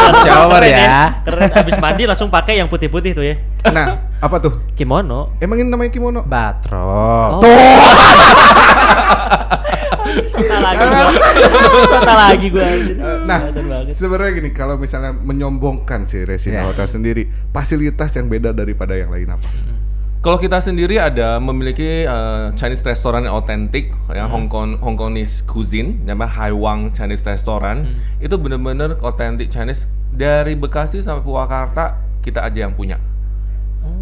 Speaker 3: Shower
Speaker 1: Keren
Speaker 3: ya.
Speaker 1: Keren, abis mandi langsung pakai yang putih-putih tuh ya.
Speaker 2: Nah, apa tuh?
Speaker 1: Kimono.
Speaker 2: Emang ini namanya kimono?
Speaker 3: Batrok.
Speaker 1: Sota lagi gua.
Speaker 2: Nah,
Speaker 1: Kelihatan banget.
Speaker 2: sebenarnya gini, kalau misalnya menyombongkan si Resida
Speaker 3: Iya.
Speaker 2: Hotel sendiri, fasilitas yang beda daripada yang lain apa?
Speaker 4: Kalau kita sendiri ada memiliki Chinese restaurant yang otentik, yang Hongkongese cuisine, namanya Haiwang Chinese Restaurant. Itu benar-benar otentik Chinese dari Bekasi sampai Purwakarta kita aja yang punya.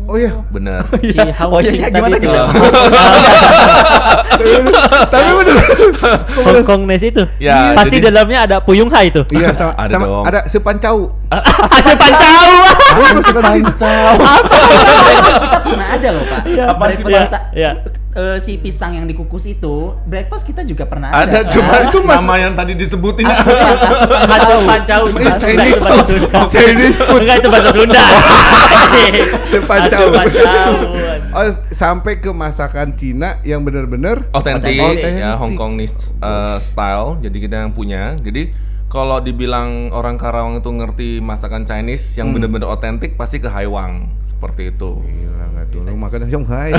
Speaker 2: Oh iya.
Speaker 4: Benar.
Speaker 1: Si Hao
Speaker 3: Oh iya,
Speaker 1: Xing
Speaker 3: gimana,
Speaker 1: tadi itu.
Speaker 3: gimana?
Speaker 2: Tapi bener.
Speaker 1: Hong Kong Nest itu.
Speaker 4: Ya,
Speaker 1: Pasti
Speaker 4: jadi-
Speaker 1: dalamnya ada Puyung Hai itu.
Speaker 2: Iya sama
Speaker 4: Ada
Speaker 2: sama
Speaker 4: dong.
Speaker 2: ada sepancau.
Speaker 1: Asal pancau.
Speaker 3: Kita pernah ada loh Pak.
Speaker 1: Iya.
Speaker 3: Breakfast
Speaker 1: Iya.
Speaker 3: kita,
Speaker 1: Iya.
Speaker 3: si pisang yang dikukus itu, breakfast kita juga pernah
Speaker 4: Ada,
Speaker 3: Pak.
Speaker 4: cuma itu
Speaker 2: Mas-
Speaker 4: nama yang tadi disebutin.
Speaker 1: Asal pancau itu bahasa Sunda, itu bahasa Sunda.
Speaker 2: Chinese food.
Speaker 1: Enggak, itu bahasa Sunda.
Speaker 2: Sepancau.
Speaker 1: Asal pancau.
Speaker 2: Oh, sampai ke masakan Cina yang benar-benar
Speaker 4: Otentik
Speaker 2: Otentik.
Speaker 4: ya, Hong Kongese style. Jadi kita yang punya. Jadi kalau dibilang orang Karawang itu ngerti masakan Chinese yang benar-benar otentik, pasti ke Haiwang seperti itu.
Speaker 2: gila nggak tuh lu makan Shanghai.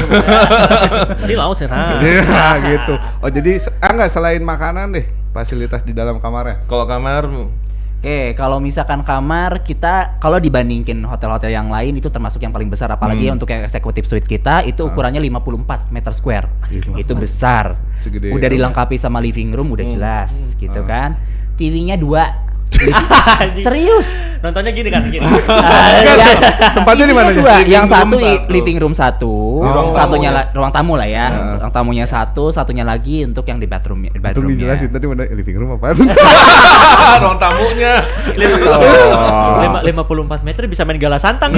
Speaker 1: Si lau serang.
Speaker 2: Iya gitu. Oh jadi enggak selain makanan deh fasilitas di dalam kamarnya.
Speaker 4: Kalau kamar
Speaker 3: Oke, kalau misalkan kamar kita, kalau dibandingin hotel-hotel yang lain itu termasuk yang paling besar, apalagi untuk yang executive suite kita itu ukurannya 54 meter square.
Speaker 2: Gila.
Speaker 3: Itu besar.
Speaker 2: Segede
Speaker 3: Udah
Speaker 2: apa?
Speaker 3: dilengkapi sama living room udah jelas gitu kan. TV-nya 2.
Speaker 1: Anjing.
Speaker 3: Serius.
Speaker 1: Nontonnya gini kan, gini.
Speaker 2: Enggak, tempatnya di mana
Speaker 3: TV-nya
Speaker 2: aja?
Speaker 3: dua.
Speaker 4: Living
Speaker 3: Yang
Speaker 4: room
Speaker 3: satu
Speaker 4: satu.
Speaker 3: living room satu,
Speaker 2: ruang
Speaker 3: satunya
Speaker 4: tamu.
Speaker 3: ruang tamu lah ya.
Speaker 2: Heeh.
Speaker 3: Ruang tamunya satu, satunya lagi untuk yang di bathroom.
Speaker 2: Itu dijelasin tadi mana living room apa?
Speaker 4: ruang tamunya.
Speaker 1: 54 meter bisa main gala santang.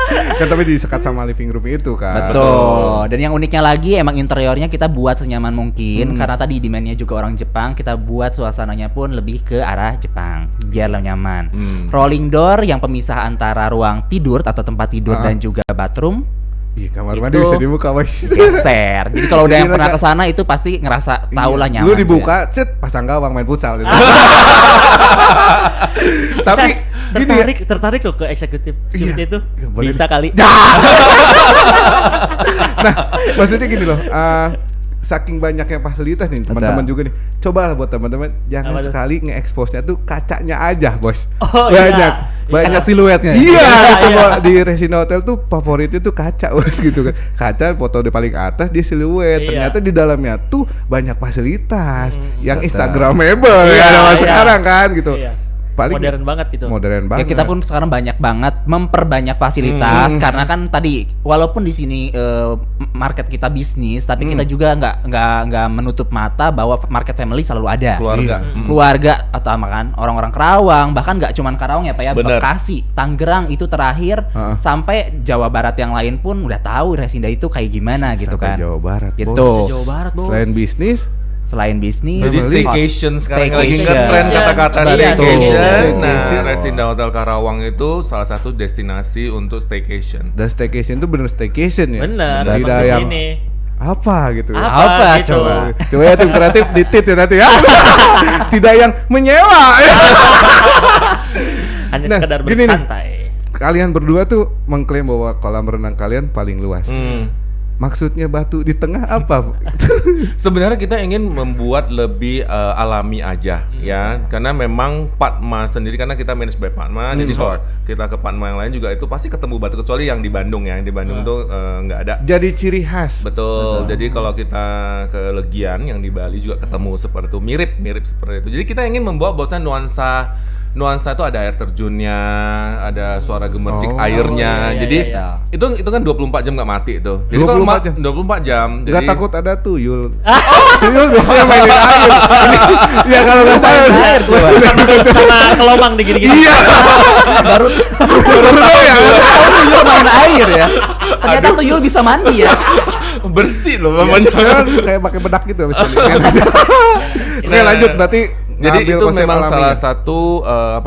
Speaker 2: Kan tapi disekat sama living room itu kan.
Speaker 3: Betul. Dan yang uniknya lagi emang interiornya kita buat senyaman mungkin karena tadi demandnya juga orang Jepang, kita buat suasananya pun lebih ke arah Jepang biar lebih nyaman. Rolling door yang pemisah antara ruang tidur atau tempat tidur dan juga bathroom
Speaker 2: Ih, kamar
Speaker 3: Itu-
Speaker 2: mandi bisa dibuka, Mas.
Speaker 3: geser. Jadi kalau udah yang
Speaker 2: Gila,
Speaker 3: pernah
Speaker 2: kan?
Speaker 3: ke sana itu pasti ngerasa tau lah
Speaker 2: Iya.
Speaker 3: nyaman.
Speaker 2: Lu dibuka, cet, pasang gawang main futsal gitu. Tapi gini ya,
Speaker 1: tertarik loh ke eksekutif suite
Speaker 2: Iya.
Speaker 1: itu.
Speaker 2: Iya, boleh.
Speaker 1: Bisa kali.
Speaker 2: nah, maksudnya gini loh, saking banyaknya fasilitas nih teman-teman juga nih. Cobalah buat teman-teman jangan
Speaker 1: Apa tuh?
Speaker 2: sekali nge-expose-nya tuh kacanya aja, Bos.
Speaker 1: Oh,
Speaker 2: banyak.
Speaker 1: iya.
Speaker 2: Banyak
Speaker 3: Kaca siluetnya.
Speaker 2: Iya,
Speaker 1: Iya,
Speaker 2: itu
Speaker 1: iya.
Speaker 2: Bos. Di Resina Hotel tuh favoritnya tuh kaca, Bos, gitu kan. Kaca foto di paling atas dia siluet.
Speaker 1: Iya.
Speaker 2: Ternyata di dalamnya tuh banyak fasilitas yang
Speaker 4: betul.
Speaker 2: Instagramable
Speaker 1: Iya,
Speaker 2: ya zaman
Speaker 1: iya.
Speaker 2: sekarang kan gitu.
Speaker 1: Iya.
Speaker 2: Paling
Speaker 1: Modern banget gitu.
Speaker 2: modern
Speaker 3: Ya
Speaker 2: banget.
Speaker 3: kita pun sekarang banyak banget memperbanyak fasilitas karena kan tadi walaupun di sini market kita bisnis tapi kita juga nggak menutup mata bahwa market family selalu ada.
Speaker 4: Keluarga.
Speaker 2: Iya.
Speaker 3: Keluarga atau kan orang-orang Karawang bahkan nggak cuman Karawang ya Pak ya,
Speaker 4: Bener.
Speaker 3: Bekasi, Tangerang itu terakhir
Speaker 2: Heeh.
Speaker 3: sampai Jawa Barat yang lain pun udah tahu Resinda itu kayak gimana gitu
Speaker 2: Sampai
Speaker 3: kan.
Speaker 2: Jawa Barat,
Speaker 3: Gitu.
Speaker 2: Bos.
Speaker 1: Jawa Barat, Bos.
Speaker 2: Selain bisnis,
Speaker 3: Selain bisnis,
Speaker 4: Jadi
Speaker 2: Family.
Speaker 4: staycation sekarang lagi
Speaker 3: Staycation.
Speaker 4: kan tren kata-kata
Speaker 1: Iya,
Speaker 4: staycation.
Speaker 2: staycation.
Speaker 4: Nah, Resinda Hotel Karawang itu salah satu destinasi untuk staycation.
Speaker 2: dan staycation itu bener staycation ya.
Speaker 1: Bener,
Speaker 2: Tidak
Speaker 1: emang di
Speaker 2: yang
Speaker 1: sini.
Speaker 2: apa gitu. ya.
Speaker 3: Apa
Speaker 1: gitu?
Speaker 3: coba?
Speaker 2: Coba ya tim kreatif ditit ya nanti ya. Tidak yang menyewa.
Speaker 1: Hanya
Speaker 2: Nah,
Speaker 1: sekedar
Speaker 2: gini nih.
Speaker 1: bersantai.
Speaker 2: Kalian berdua tuh mengklaim bahwa kolam renang kalian paling luas. Maksudnya batu di tengah apa?
Speaker 4: Sebenarnya kita ingin membuat lebih alami aja ya, karena memang Patma sendiri karena kita manage by Patma, jadi kalau kita ke Patma yang lain juga itu pasti ketemu batu kecuali yang di Bandung ya, yang di Bandung tuh nggak ada.
Speaker 2: Jadi ciri khas.
Speaker 4: Betul. Jadi kalau kita ke Legian yang di Bali juga ketemu seperti itu, mirip seperti itu. Jadi kita ingin membawa bosan nuansa itu ada air terjunnya, ada suara gemercik
Speaker 2: Oh,
Speaker 4: airnya.
Speaker 1: iya,
Speaker 4: Jadi
Speaker 3: iya.
Speaker 4: itu kan 24 jam nggak mati itu. Jadi kalau
Speaker 2: 24 jam?
Speaker 4: 24 jam.
Speaker 2: Gak
Speaker 4: Jadi
Speaker 2: takut ada tuyul. Tuyul biasanya mainin air. Ya kalau nggak salah.
Speaker 3: Air, coba.
Speaker 1: Sama kelomang di gini-gini.
Speaker 2: Iya.
Speaker 3: baru
Speaker 2: Baru tahu ya.
Speaker 3: tuyul main air ya. Ternyata tuyul bisa mandi ya.
Speaker 4: bersih loh
Speaker 2: Iya,
Speaker 4: mamanya.
Speaker 2: kayak pakai bedak gitu habis ini. Oke, lanjut berarti.
Speaker 4: Jadi
Speaker 2: ngambil
Speaker 4: itu
Speaker 2: konsep
Speaker 4: memang
Speaker 2: alaminya.
Speaker 4: salah satu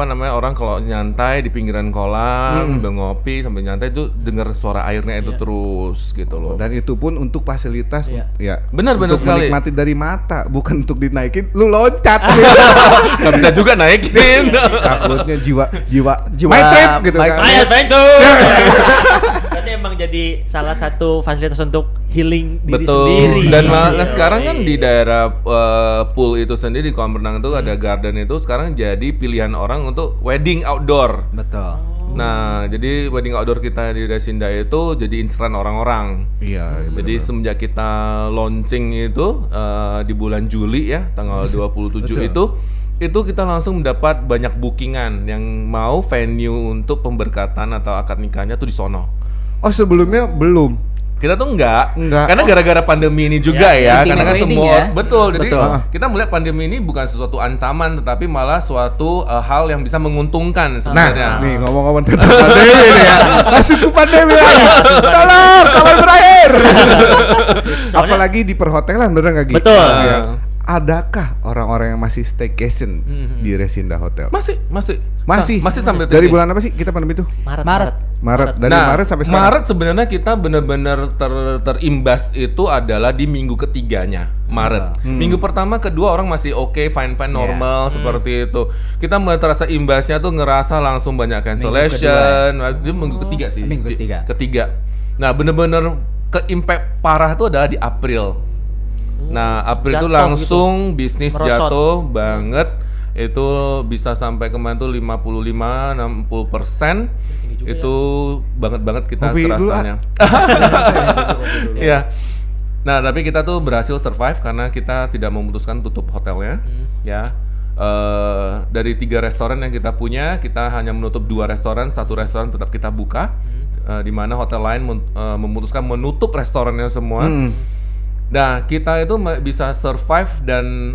Speaker 4: orang kalau nyantai di pinggiran kolam sambil ngopi sambil nyantai itu dengar suara airnya itu terus gitu loh.
Speaker 2: Dan itu pun untuk fasilitas
Speaker 1: Iya.
Speaker 2: ya.
Speaker 4: Benar
Speaker 2: untuk
Speaker 4: sekali.
Speaker 2: menikmati dari mata, bukan untuk dinaikin. Lu loncat.
Speaker 4: Nggak bisa juga naikin.
Speaker 2: Takutnya jiwa
Speaker 3: Jiwa
Speaker 2: my trip gitu
Speaker 3: my
Speaker 2: kan.
Speaker 1: Ayo, main tuh. Berarti emang jadi salah satu fasilitas untuk healing diri
Speaker 4: Betul.
Speaker 1: sendiri.
Speaker 4: Dan
Speaker 1: Iya.
Speaker 4: sekarang kan di daerah pool itu sendiri di kolam renang itu ada garden itu sekarang jadi pilihan orang untuk wedding outdoor.
Speaker 3: Betul.
Speaker 4: Nah, jadi wedding outdoor kita di Resinda itu jadi inceran orang-orang.
Speaker 2: Iya,
Speaker 4: Jadi semenjak kita launching itu di bulan Juli ya, tanggal 27
Speaker 2: Betul.
Speaker 4: itu itu kita langsung mendapat banyak bookingan yang mau venue untuk pemberkatan atau akad nikahnya tuh di sono.
Speaker 2: Oh, sebelumnya belum.
Speaker 4: Kita tuh enggak.
Speaker 2: Enggak.
Speaker 4: Karena gara-gara pandemi ini juga ya,
Speaker 3: wedding
Speaker 4: karena kan
Speaker 3: wedding
Speaker 4: semua
Speaker 3: ya.
Speaker 4: betul. Jadi
Speaker 3: Betul.
Speaker 4: kita melihat pandemi ini bukan sesuatu ancaman tetapi malah suatu hal yang bisa menguntungkan
Speaker 2: Nah,
Speaker 4: sebenarnya.
Speaker 2: nih ngomong-ngomong tentang pandemi nih ya. Masuk ke pandemi lagi. Tolong, kapan berakhir?
Speaker 1: Soalnya-
Speaker 2: Apalagi di perhotelan, bener nggak gitu?
Speaker 1: Betul.
Speaker 2: Adakah orang-orang yang masih staycation di Resinda Hotel?
Speaker 4: Masih
Speaker 2: Masih
Speaker 4: sampai
Speaker 2: dari
Speaker 4: detik.
Speaker 2: bulan apa sih kita pandemi itu?
Speaker 3: Maret.
Speaker 2: Maret. Dari
Speaker 4: Nah,
Speaker 2: Maret sampai sekarang.
Speaker 4: Maret sebenarnya kita benar-benar terimbas itu adalah di minggu ketiganya Maret. Minggu pertama, kedua orang masih oke, fine normal seperti itu. Kita mulai terasa imbasnya tuh ngerasa langsung banyak cancellation. Itu minggu ketiga sih.
Speaker 3: Minggu ketiga.
Speaker 4: Ketiga. Nah, benar-benar ke-impact parah tuh adalah di April. Nah, April itu
Speaker 1: Jatuh
Speaker 4: langsung bisnis
Speaker 1: Merosot.
Speaker 4: jatuh banget. Itu bisa sampai kemarin tuh 55-60%. Itu banget kita
Speaker 2: Ngopi dulu,
Speaker 4: terasanya. Iya. Nah, tapi kita tuh berhasil survive karena kita tidak memutuskan tutup hotelnya, ya. Dari 3 restoran yang kita punya, kita hanya menutup 2 restoran, 1 restoran tetap kita buka, di mana hotel lain memutuskan menutup restorannya semua. Nah, kita itu bisa survive dan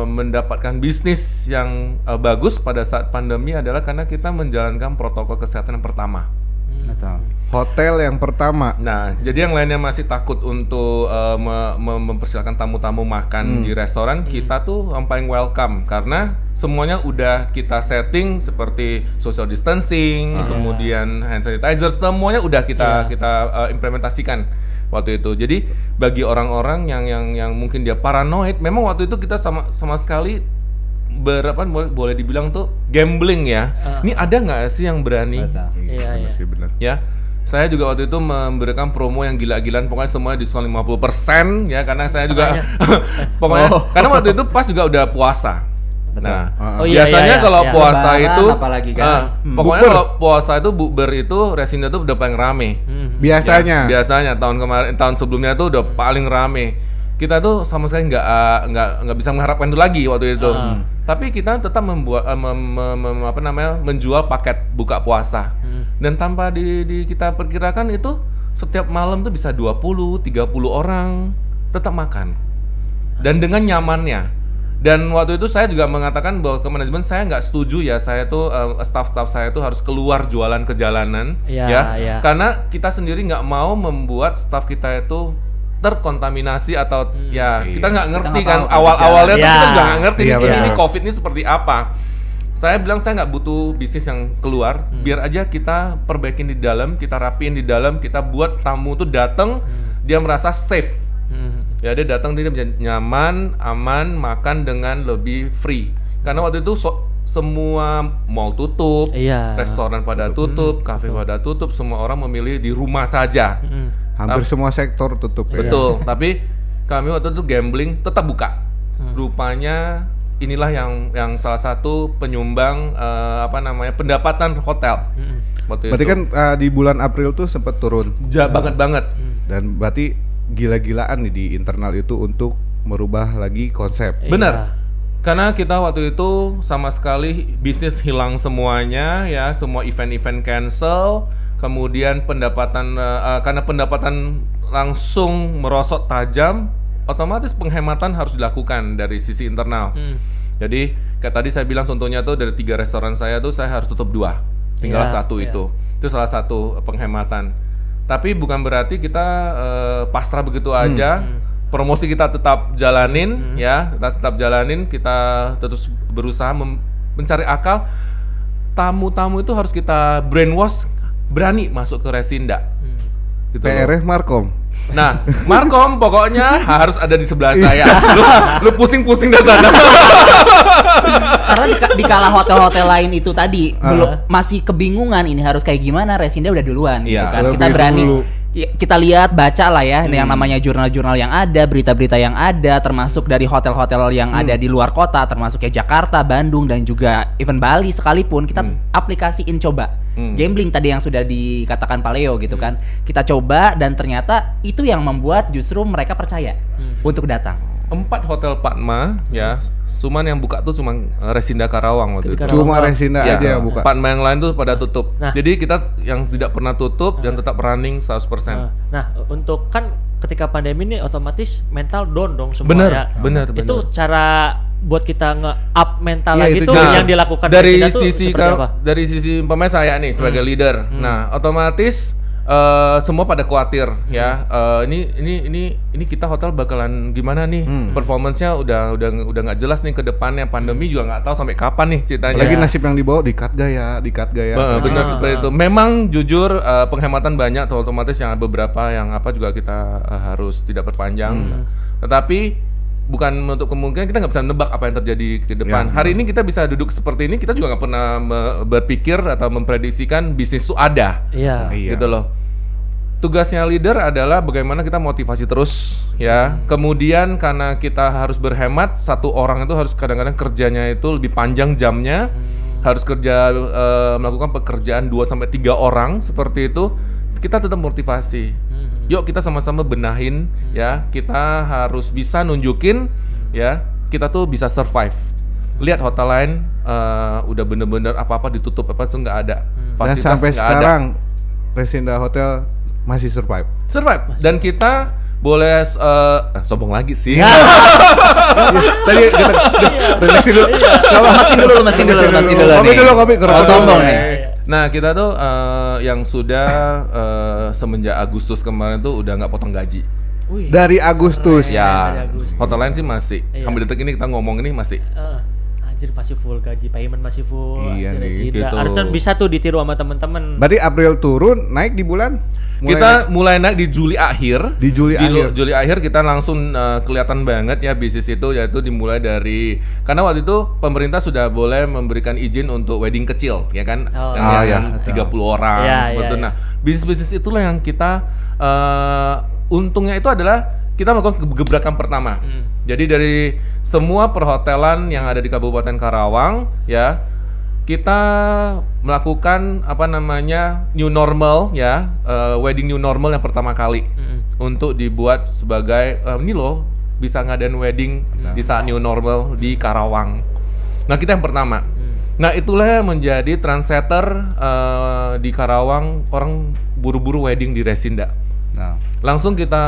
Speaker 4: mendapatkan bisnis yang bagus pada saat pandemi adalah karena kita menjalankan protokol kesehatan yang pertama.
Speaker 3: Betul.
Speaker 2: Hotel yang pertama.
Speaker 4: Nah, jadi yang lainnya masih takut untuk mempersilakan tamu-tamu makan di restoran, kita tuh yang paling welcome karena semuanya udah kita setting seperti social distancing, kemudian hand sanitizer, semuanya udah kita implementasikan waktu itu. Jadi bagi orang-orang yang mungkin dia paranoid, memang waktu itu kita sama sekali boleh dibilang tuh gambling ya. Ini ada nggak sih yang berani?
Speaker 1: Iya.
Speaker 2: Sih benar.
Speaker 4: Ya, saya juga waktu itu memberikan promo yang gila-gilaan, pokoknya semuanya diskon 50% ya, karena saya juga pokoknya karena waktu itu pas juga udah puasa. Nah,
Speaker 1: Oh, iya,
Speaker 4: biasanya
Speaker 1: iya,
Speaker 4: kalau
Speaker 1: iya.
Speaker 4: puasa
Speaker 3: Lebaran
Speaker 4: itu
Speaker 3: apalagi kan.
Speaker 4: pokoknya
Speaker 2: Bukber.
Speaker 4: kalau puasa itu bukber itu Resinda tuh udah paling rame.
Speaker 2: Biasanya.
Speaker 4: Ya, biasanya tahun sebelumnya tuh udah paling rame. Kita tuh sama sekali nggak bisa mengharapkan itu lagi waktu itu. Tapi kita tetap membuat menjual paket buka puasa. Dan tanpa kita perkirakan itu setiap malam tuh bisa 20-30 orang tetap makan. Dan dengan nyamannya. Dan waktu itu saya juga mengatakan bahwa ke manajemen saya nggak setuju ya, saya tuh staff-staff saya tuh harus keluar jualan ke jalanan,
Speaker 1: Iya.
Speaker 4: karena kita sendiri nggak mau membuat staff kita itu terkontaminasi atau kita nggak ngerti
Speaker 3: nggak
Speaker 4: kan
Speaker 3: tahu
Speaker 4: awal-awalnya tuh
Speaker 1: Iya.
Speaker 4: kita juga nggak ngerti
Speaker 2: Iya,
Speaker 4: ini
Speaker 2: benar.
Speaker 4: COVID ini seperti apa. Saya bilang saya nggak butuh bisnis yang keluar, biar aja kita perbaikin di dalam, kita rapiin di dalam, kita buat tamu tuh datang dia merasa safe. Ya, dia datang dia bisa nyaman, aman, makan dengan lebih free. Karena waktu itu semua mall tutup,
Speaker 1: Iya.
Speaker 4: restoran pada tutup, kafe pada tutup, semua orang memilih di rumah saja.
Speaker 2: Hampir semua sektor tutup ya.
Speaker 4: Betul, tapi kami waktu itu gambling tetap buka. Rupanya inilah yang salah satu penyumbang pendapatan hotel. Waktu
Speaker 2: Berarti
Speaker 4: itu.
Speaker 2: kan di bulan April tuh sempat turun.
Speaker 4: banget.
Speaker 2: Dan berarti gila-gilaan nih di internal itu untuk merubah lagi konsep.
Speaker 4: Benar. Karena kita waktu itu sama sekali bisnis hilang semuanya ya, semua event-event cancel, kemudian pendapatan karena pendapatan langsung merosot tajam, otomatis penghematan harus dilakukan dari sisi internal. Jadi kayak tadi saya bilang contohnya tuh dari 3 restoran saya tuh saya harus tutup 2, tinggal
Speaker 1: Iya,
Speaker 4: 1
Speaker 1: iya.
Speaker 4: itu salah satu penghematan. Tapi bukan berarti kita pasrah begitu aja. Promosi kita tetap jalanin ya, kita tetap jalanin, kita terus berusaha mencari akal. Tamu-tamu itu harus kita brainwash, berani masuk ke Resinda. Gitu loh.
Speaker 2: PRF Markom.
Speaker 4: Nah, Markom pokoknya harus ada di sebelah saya. Lu pusing-pusing dari sana.
Speaker 3: Karena di kala hotel-hotel lain itu tadi belum masih kebingungan ini harus kayak gimana, Resinda udah duluan gitu
Speaker 4: Iya.
Speaker 3: kan.
Speaker 2: Lebih
Speaker 3: Kita berani
Speaker 2: dulu.
Speaker 3: ya, kita lihat, baca lah ya yang namanya jurnal-jurnal yang ada, berita-berita yang ada, termasuk dari hotel-hotel yang ada di luar kota, termasuk kayak Jakarta, Bandung dan juga even Bali sekalipun kita aplikasiin coba. Gambling tadi yang sudah dikatakan Pak Leo gitu kan. Kita coba dan ternyata itu yang membuat justru mereka percaya untuk datang.
Speaker 4: 4 hotel Padma ya, cuman yang buka tuh cuma Resinda Karawang waktu
Speaker 1: Di
Speaker 4: itu.
Speaker 1: Karawang.
Speaker 2: Cuma Resinda
Speaker 4: Ya,
Speaker 2: aja yang buka.
Speaker 4: Padma yang lain tuh pada tutup.
Speaker 1: Nah.
Speaker 4: Jadi kita yang tidak pernah tutup dan tetap running 100%.
Speaker 1: Nah, untuk kan ketika pandemi ini otomatis mental down dong semua
Speaker 4: Bener,
Speaker 1: ya.
Speaker 4: bener,
Speaker 1: Itu
Speaker 4: bener.
Speaker 1: cara buat kita nge-up mental
Speaker 2: Iya,
Speaker 1: lagi
Speaker 2: itu
Speaker 1: tuh
Speaker 2: juga.
Speaker 1: yang dilakukan
Speaker 4: dari
Speaker 1: Resinda tuh
Speaker 4: sisi
Speaker 1: seperti apa?
Speaker 4: dari sisi umpamanya saya nih sebagai leader. Nah, otomatis semua pada khawatir ya. Ini kita hotel bakalan gimana nih? Performance-nya udah nggak jelas nih ke depannya. Pandemi juga nggak tahu sampai kapan nih ceritanya.
Speaker 2: Apalagi nasib yang dibawa di-cut gaya.
Speaker 4: Benar seperti itu. Memang jujur penghematan banyak, otomatis yang beberapa yang apa juga kita harus tidak perpanjang. Tetapi bukan menutup kemungkinan kita nggak bisa nebak apa yang terjadi ke depan.
Speaker 2: Ya,
Speaker 4: Hari ini kita bisa duduk seperti ini, kita juga nggak pernah berpikir atau memprediksikan bisnis itu ada.
Speaker 1: Iya.
Speaker 2: Iya.
Speaker 4: Gitu loh. Tugasnya leader adalah bagaimana kita motivasi terus ya. Kemudian karena kita harus berhemat, satu orang itu harus kadang-kadang kerjanya itu lebih panjang jamnya. Harus kerja melakukan pekerjaan 2 sampai 3 orang seperti itu. Kita tetap motivasi. Yuk kita sama-sama benahin ya. Kita harus bisa nunjukin ya, kita tuh bisa survive. Lihat hotel lain udah bener-bener apa-apa ditutup, apa tuh nggak ada.
Speaker 2: Dan
Speaker 4: Fasilitas
Speaker 2: sampai
Speaker 4: nggak ada.
Speaker 2: sekarang Resinda Hotel masih survive.
Speaker 4: Dan kita boleh sombong lagi sih.
Speaker 2: Tadi kita refleksi dulu.
Speaker 3: Masih dulu
Speaker 2: Kopi
Speaker 3: nih.
Speaker 2: dulu, kopi.
Speaker 3: Oh, sombong nih.
Speaker 4: Nah kita tuh yang sudah semenjak Agustus kemarin tuh udah nggak potong gaji.
Speaker 1: Wih.
Speaker 2: Dari Agustus.
Speaker 1: Dari
Speaker 4: Ya,
Speaker 1: Agustus.
Speaker 4: hotel lain sih masih.
Speaker 1: Iya.
Speaker 4: Sampai detik ini kita ngomong ini masih.
Speaker 1: Anjir masih full gaji, payment masih full.
Speaker 2: Iya
Speaker 1: anjir,
Speaker 2: nih,
Speaker 1: Resinda.
Speaker 4: gitu.
Speaker 1: Harusnya bisa tuh ditiru sama temen-temen.
Speaker 2: Berarti April turun, naik di bulan?
Speaker 4: Kita mulai naik di Juli akhir.
Speaker 2: Di Juli akhir.
Speaker 4: Juli akhir kita langsung kelihatan banget ya bisnis itu, yaitu dimulai dari karena waktu itu pemerintah sudah boleh memberikan izin untuk wedding kecil ya kan,
Speaker 1: Oh,
Speaker 4: yang
Speaker 2: iya.
Speaker 4: 30 orang
Speaker 1: Iya,
Speaker 4: seperti itu.
Speaker 1: iya,
Speaker 4: Nah, bisnis-bisnis itulah yang kita untungnya itu adalah kita melakukan gebrakan pertama. Jadi dari semua perhotelan yang ada di Kabupaten Karawang ya, kita melakukan apa namanya new normal ya, wedding new normal yang pertama kali untuk dibuat sebagai ini loh bisa ngadain wedding di saat new normal di Karawang. Nah kita yang pertama. Nah itulah yang menjadi trendsetter di Karawang, orang buru-buru wedding di Resinda.
Speaker 2: Nah,
Speaker 4: Langsung kita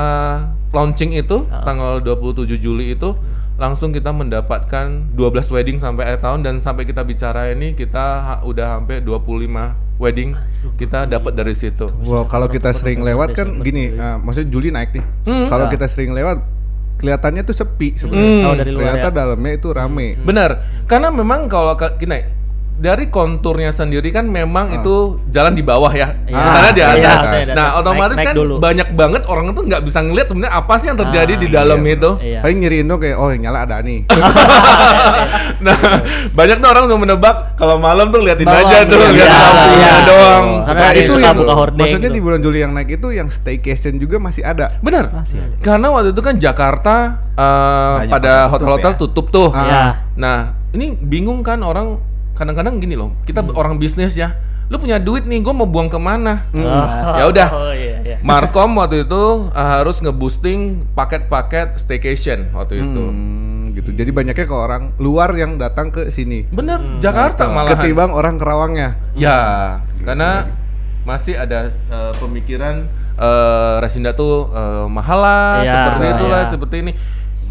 Speaker 4: launching itu tanggal 27 Juli itu langsung kita mendapatkan 12 wedding sampai akhir tahun, dan sampai kita bicara ini kita udah sampai 25 wedding kita dapat dari situ.
Speaker 2: wow, kalau kita sering lewat kan gini, maksudnya Juli naik nih. Kalau kita sering lewat, kelihatannya tuh sepi sebenarnya.
Speaker 1: Oh, dari luar
Speaker 2: Ternyata
Speaker 1: ya.
Speaker 2: dalamnya itu rame.
Speaker 4: Benar, karena memang kalau gini dari konturnya sendiri kan memang itu jalan di bawah ya,
Speaker 1: Iya.
Speaker 4: karena di
Speaker 1: Iya,
Speaker 4: atas.
Speaker 1: iya, iya.
Speaker 4: Nah, otomatis
Speaker 1: Naik
Speaker 4: kan
Speaker 1: dulu.
Speaker 4: banyak banget orang tuh nggak bisa ngeliat sebenarnya apa sih yang terjadi di dalam itu.
Speaker 1: Iya.
Speaker 2: Paling nyeriin dong kayak, oh yang nyala ada nih.
Speaker 4: Nah, banyak tuh orang yang menebak kalau malam tuh liatin
Speaker 1: Malam,
Speaker 4: aja tuh,
Speaker 1: iya,
Speaker 4: lihat
Speaker 1: iya,
Speaker 4: lampunya
Speaker 1: iya.
Speaker 4: doang.
Speaker 1: Karena
Speaker 2: Nah,
Speaker 1: dia
Speaker 2: itu
Speaker 1: suka
Speaker 2: yang
Speaker 1: buka hordeng
Speaker 2: maksudnya
Speaker 1: gitu.
Speaker 2: di bulan Juli yang naik itu yang staycation juga masih ada.
Speaker 4: Benar.
Speaker 3: Masih ada.
Speaker 4: Karena waktu itu kan Jakarta
Speaker 3: Banyak
Speaker 4: pada
Speaker 3: orang
Speaker 4: hotel-hotel
Speaker 3: tutup
Speaker 4: tutup tuh.
Speaker 1: Iya.
Speaker 4: Nah, ini bingung kan orang kadang-kadang gini loh. Kita orang bisnis ya. Lu punya duit nih, gue mau buang kemana? Ya udah.
Speaker 1: Oh iya, iya.
Speaker 4: Markom waktu itu harus ngeboosting paket-paket staycation waktu itu.
Speaker 2: Gitu. Jadi banyaknya ke orang luar yang datang ke sini.
Speaker 4: Bener, Jakarta malahan.
Speaker 2: Ketimbang orang Kerawangnya.
Speaker 4: Ya, karena masih ada pemikiran Resinda tuh mahal lah,
Speaker 1: Iya,
Speaker 4: seperti itulah,
Speaker 1: iya.
Speaker 4: seperti ini.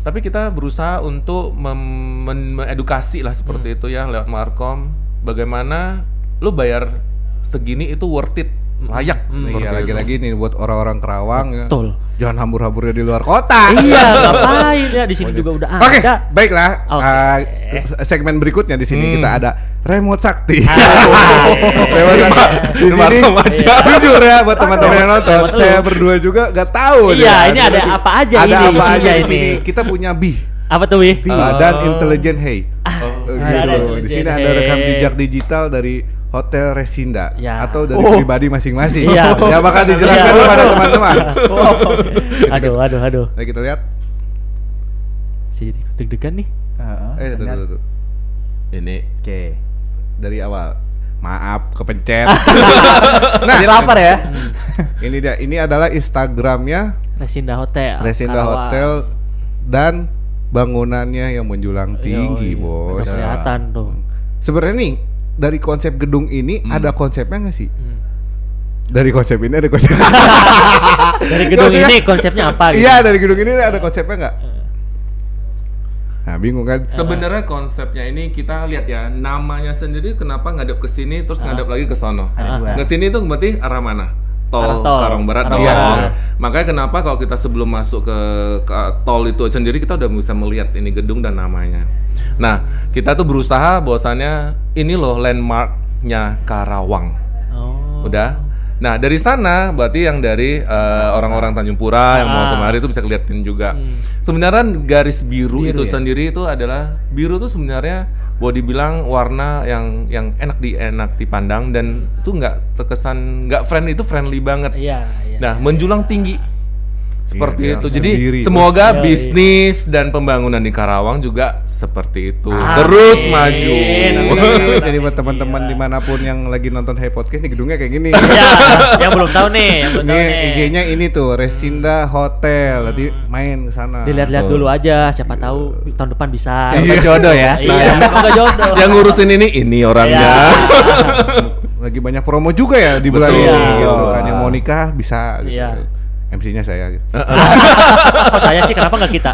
Speaker 4: Tapi kita berusaha untuk mengedukasi lah seperti itu ya lewat Markom. Bagaimana lu bayar segini itu worth it, layak. seperti
Speaker 2: Iya,
Speaker 4: itu.
Speaker 2: lagi-lagi nih buat orang-orang Kerawang ya.
Speaker 1: Betul.
Speaker 2: Jangan hambur-hamburnya di luar kota.
Speaker 1: Iya, ngapain ya di sini juga udah
Speaker 2: Oke,
Speaker 1: ada.
Speaker 2: baiklah.
Speaker 1: Oke.
Speaker 2: Segmen berikutnya di sini kita ada remote sakti.
Speaker 1: Hai.
Speaker 2: Remote sakti. Di sini
Speaker 4: Markom aja.
Speaker 2: jujur ya buat teman-teman yang nonton,
Speaker 1: Remote
Speaker 2: saya
Speaker 1: lu.
Speaker 2: berdua juga nggak tahu.
Speaker 1: Iya,
Speaker 2: nih.
Speaker 1: ini ada apa aja
Speaker 2: Ada
Speaker 1: ini
Speaker 2: apa aja
Speaker 1: isinya
Speaker 2: di
Speaker 1: ini.
Speaker 2: sini? Kita punya BI.
Speaker 1: Apa tuh, Wi?
Speaker 2: Badan Intelijen Hey.
Speaker 1: Badan
Speaker 2: Gitu. Di sini
Speaker 1: Intelijen
Speaker 2: ada rekam
Speaker 1: Hey.
Speaker 2: jejak digital dari Hotel Resinda
Speaker 1: Ya.
Speaker 2: atau dari pribadi masing-masing.
Speaker 1: Iya.
Speaker 2: Ya bakal dijelaskan
Speaker 1: Iya.
Speaker 2: kepada teman-teman.
Speaker 1: Aduh.
Speaker 2: Mari kita lihat.
Speaker 1: Jadi deg-degan nih.
Speaker 2: Tuh.
Speaker 4: Ini
Speaker 3: Oke.
Speaker 2: Dari awal. Maaf, kepencet.
Speaker 3: Jadi lapar ya.
Speaker 2: Ini dia. Ini adalah Instagramnya
Speaker 1: Resinda Hotel.
Speaker 2: Resinda
Speaker 1: Karawang.
Speaker 2: Hotel dan bangunannya yang menjulang tinggi, Bos.
Speaker 1: Udah kelihatan tuh.
Speaker 2: Sebenarnya nih dari konsep gedung ini ada konsepnya nggak sih? Dari konsep ini ada konsep.
Speaker 1: Dari gedung
Speaker 2: Maksudnya-
Speaker 1: ini konsepnya apa gitu?
Speaker 2: Iya, dari gedung ini ada konsepnya nggak? Nah, bingung kan?
Speaker 4: Sebenarnya konsepnya ini kita lihat ya, namanya sendiri kenapa ngadep ke sini terus ngadep lagi ke sono.
Speaker 3: Ada dua.
Speaker 4: Ke sini itu berarti arah mana?
Speaker 1: Arah
Speaker 4: Tol
Speaker 1: tol.
Speaker 4: Karang Barat
Speaker 1: Arah
Speaker 4: dong.
Speaker 2: Barat.
Speaker 4: Makanya kenapa kalau kita sebelum masuk ke tol itu sendiri kita udah bisa melihat ini gedung dan namanya. Nah, kita tuh berusaha bahwasannya ini loh landmarknya Karawang.
Speaker 1: Oh.
Speaker 4: Udah. Nah, dari sana berarti yang dari orang-orang Tanjung Pura yang mau kemari itu bisa kelihatin juga. Sebenarnya garis biru itu
Speaker 3: ya?
Speaker 4: sendiri itu adalah biru tuh sebenarnya boleh dibilang warna yang enak dipandang dan itu nggak terkesan nggak friendly, itu friendly banget.
Speaker 1: Iya, iya.
Speaker 4: Nah, menjulang tinggi seperti
Speaker 2: Iya,
Speaker 4: itu.
Speaker 2: dia
Speaker 4: Jadi
Speaker 2: sendiri.
Speaker 4: semoga
Speaker 1: Iya,
Speaker 4: bisnis dan pembangunan di Karawang juga seperti itu.
Speaker 1: Amin.
Speaker 4: Terus maju.
Speaker 2: Jadi buat teman-teman dimanapun yang lagi nonton Hey Podcast nih gedungnya kayak gini.
Speaker 1: Iya, yang belum tahu nih, yang belum tahu
Speaker 2: Ini
Speaker 1: nih.
Speaker 2: IG-nya ini tuh Resinda Hotel. Nanti main ke sana.
Speaker 1: Dilihat-lihat
Speaker 4: Betul.
Speaker 1: dulu aja, siapa tahu tahun depan bisa.
Speaker 3: Siapa jodoh ya?
Speaker 1: Iya, semoga jodoh.
Speaker 4: Yang ngurusin ini orangnya.
Speaker 2: Lagi banyak promo juga ya di bulan
Speaker 4: Betul.
Speaker 2: ini gitu kan. Yang mau nikah bisa gitu.
Speaker 1: Iya.
Speaker 2: MC-nya saya gitu.
Speaker 1: Kok saya sih, kenapa nggak kita?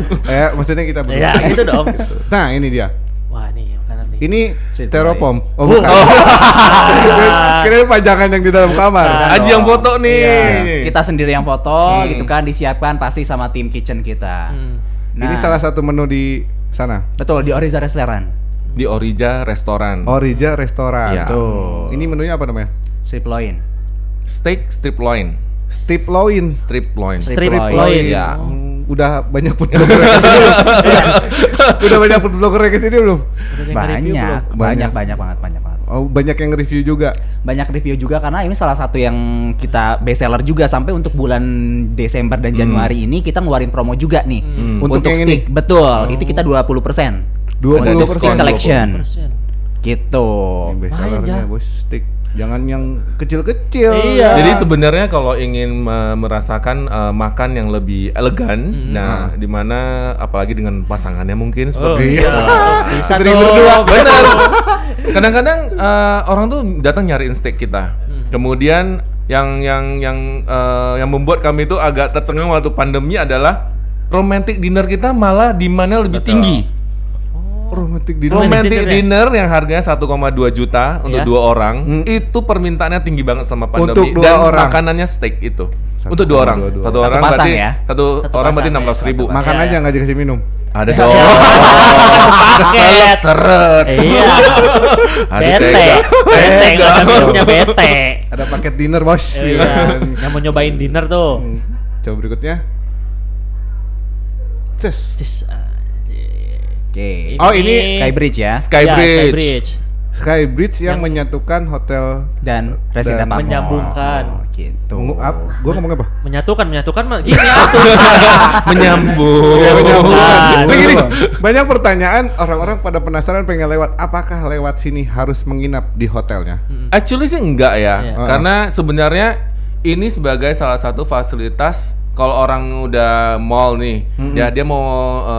Speaker 2: Maksudnya kita berdua.
Speaker 1: Iya, gitu dong.
Speaker 2: Nah, ini dia.
Speaker 1: Wah, nih makanan nih.
Speaker 2: Ini
Speaker 3: Sweet
Speaker 2: styrofoam.
Speaker 1: Oh,
Speaker 2: bukan. Kira pajangan yang di dalam kamar.
Speaker 4: Aji yang foto nih.
Speaker 3: Iya. Kita sendiri yang foto gitu kan, disiapkan pasti sama tim kitchen kita. Nah,
Speaker 2: Ini salah satu menu di sana.
Speaker 3: betul di Oriza Restaurant.
Speaker 4: Di Orija Restoran.
Speaker 2: Orija Restoran.
Speaker 4: Iya.
Speaker 3: Tuh.
Speaker 2: Ini menunya apa namanya?
Speaker 3: Strip loin.
Speaker 4: Steak strip loin.
Speaker 2: Strip loin.
Speaker 4: Strip loin.
Speaker 1: Strip
Speaker 3: loin.
Speaker 1: loin.
Speaker 4: Ya.
Speaker 2: Udah banyak food blogger yang kesini belum? Udah banyak food blogger yang kesini belum?
Speaker 1: Udah ada yang nge-review
Speaker 3: Banyak,
Speaker 1: belum?
Speaker 3: banyak banget.
Speaker 2: Oh, banyak yang review juga.
Speaker 3: Banyak review juga karena ini salah satu yang kita best seller juga sampai untuk bulan Desember dan Januari ini kita ngeluarin promo juga nih.
Speaker 2: Untuk
Speaker 3: Untuk
Speaker 2: yang
Speaker 3: stick,
Speaker 2: ini?
Speaker 3: betul. Itu kita 20%.
Speaker 2: 20%.
Speaker 3: Untuk stick selection.
Speaker 1: 20%.
Speaker 3: Gitu.
Speaker 2: Yang best
Speaker 1: Lumayan,
Speaker 2: sellernya
Speaker 1: Ja.
Speaker 2: bos stick. Jangan yang kecil-kecil.
Speaker 1: Iya.
Speaker 4: Jadi sebenarnya kalau ingin merasakan makan yang lebih elegan, nah dimana apalagi dengan pasangannya mungkin
Speaker 1: Oh,
Speaker 4: seperti
Speaker 1: iya. Bisa
Speaker 2: Berdiri
Speaker 1: tuh.
Speaker 2: berdua.
Speaker 4: Benar. Kadang-kadang orang tuh datang nyariin steak kita. Kemudian yang membuat kami itu agak tercengang waktu pandemi adalah romantic dinner kita malah di mana lebih tinggi.
Speaker 2: Romantic dinner.
Speaker 1: Romantic
Speaker 4: Romantic
Speaker 1: dinner
Speaker 4: dinner yang harganya 1,2 juta untuk
Speaker 1: Iya.
Speaker 4: 2 orang, itu permintaannya tinggi banget sama pandemi.
Speaker 2: Untuk 2
Speaker 4: dan
Speaker 2: orang.
Speaker 4: makanannya steak itu.
Speaker 2: 1,2.
Speaker 4: Untuk 2 orang.
Speaker 2: Satu
Speaker 4: Satu orang
Speaker 3: pasang
Speaker 4: berarti
Speaker 3: ya?
Speaker 4: satu
Speaker 1: Satu
Speaker 4: orang berarti
Speaker 1: pasang,
Speaker 4: 600.000.
Speaker 1: ya.
Speaker 2: Makan
Speaker 1: Iya,
Speaker 2: aja
Speaker 1: iya.
Speaker 2: nggak dikasih minum.
Speaker 4: Ada dong.
Speaker 1: Paket.
Speaker 4: Seret.
Speaker 1: Iya.
Speaker 4: Aduh,
Speaker 1: Bete.
Speaker 4: tega.
Speaker 1: Bete,
Speaker 4: Tega.
Speaker 1: nggak ada minumnya bete.
Speaker 2: Ada paket dinner bos.
Speaker 1: Iya. Yang mau nyobain dinner tuh.
Speaker 2: Coba berikutnya. Ces.
Speaker 1: Cis,
Speaker 3: Oke.
Speaker 2: Oh, ini
Speaker 3: Skybridge ya.
Speaker 4: Skybridge.
Speaker 1: Skybridge.
Speaker 2: Skybridge yang menyatukan hotel.
Speaker 3: Dan Resida
Speaker 2: Dan
Speaker 3: Pamor.
Speaker 1: menyambungkan.
Speaker 3: Oh, gitu.
Speaker 2: Gua ngomong apa?
Speaker 1: Menyatukan mah gini atuh.
Speaker 4: Menyambung.
Speaker 2: Ya,
Speaker 1: Bukan.
Speaker 2: Nah, gini, banyak pertanyaan orang-orang pada penasaran pengen lewat. Apakah lewat sini harus menginap di hotelnya?
Speaker 4: Actually sih enggak ya,
Speaker 1: Iya.
Speaker 4: karena sebenarnya ini sebagai salah satu fasilitas kalau orang udah mall nih, ya dia mau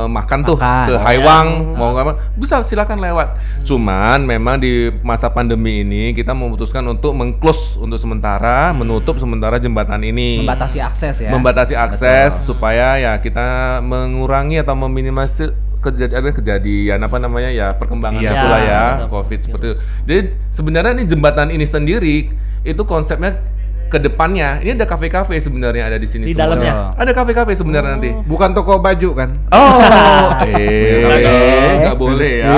Speaker 4: makan tuh
Speaker 3: Makan.
Speaker 4: ke Haiwang, mau apa, bisa silakan lewat. Cuman memang di masa pandemi ini kita memutuskan untuk meng-close untuk sementara, menutup sementara jembatan ini.
Speaker 3: Membatasi akses ya.
Speaker 4: Membatasi akses supaya ya kita mengurangi atau meminimasi kejadian apa namanya ya perkembangan
Speaker 2: Iya.
Speaker 4: itulah ya
Speaker 1: Betul.
Speaker 4: COVID seperti itu. Jadi sebenarnya ini jembatan ini sendiri itu konsepnya ke depannya ini ada kafe-kafe sebenarnya ada di sini
Speaker 1: Di
Speaker 4: semua.
Speaker 1: dalamnya?
Speaker 4: Ada kafe-kafe sebenarnya nanti.
Speaker 2: Bukan toko baju kan?
Speaker 4: Oh,
Speaker 1: Nggak
Speaker 4: nggak boleh ya.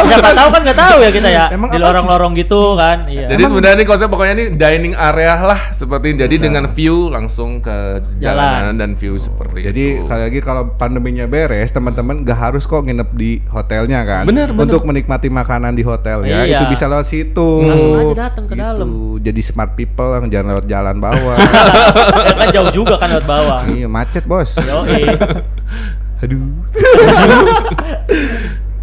Speaker 1: Siapa tahu kan nggak tahu ya kita ya.
Speaker 2: Emang
Speaker 1: Di
Speaker 2: apa
Speaker 1: lorong-lorong gitu kan. Iya.
Speaker 4: Jadi sebenarnya ini konsep pokoknya ini dining area lah seperti jadi dengan view langsung ke jalanan dan view seperti
Speaker 2: Jadi
Speaker 4: itu.
Speaker 2: kali lagi kalau pandeminya beres, teman-teman gak harus kok nginep di hotelnya kan?
Speaker 4: Bener, bener.
Speaker 2: Untuk menikmati makanan di hotel ya,
Speaker 1: Iya.
Speaker 2: itu bisa lewat situ.
Speaker 1: Langsung aja datang ke
Speaker 2: Gitu.
Speaker 1: dalam.
Speaker 2: Jadi smart people yang jangan lewat jalan bawah.
Speaker 1: Ya kan jauh juga kan lewat bawah.
Speaker 2: Iya macet bos.
Speaker 1: Yoi.
Speaker 2: Aduh.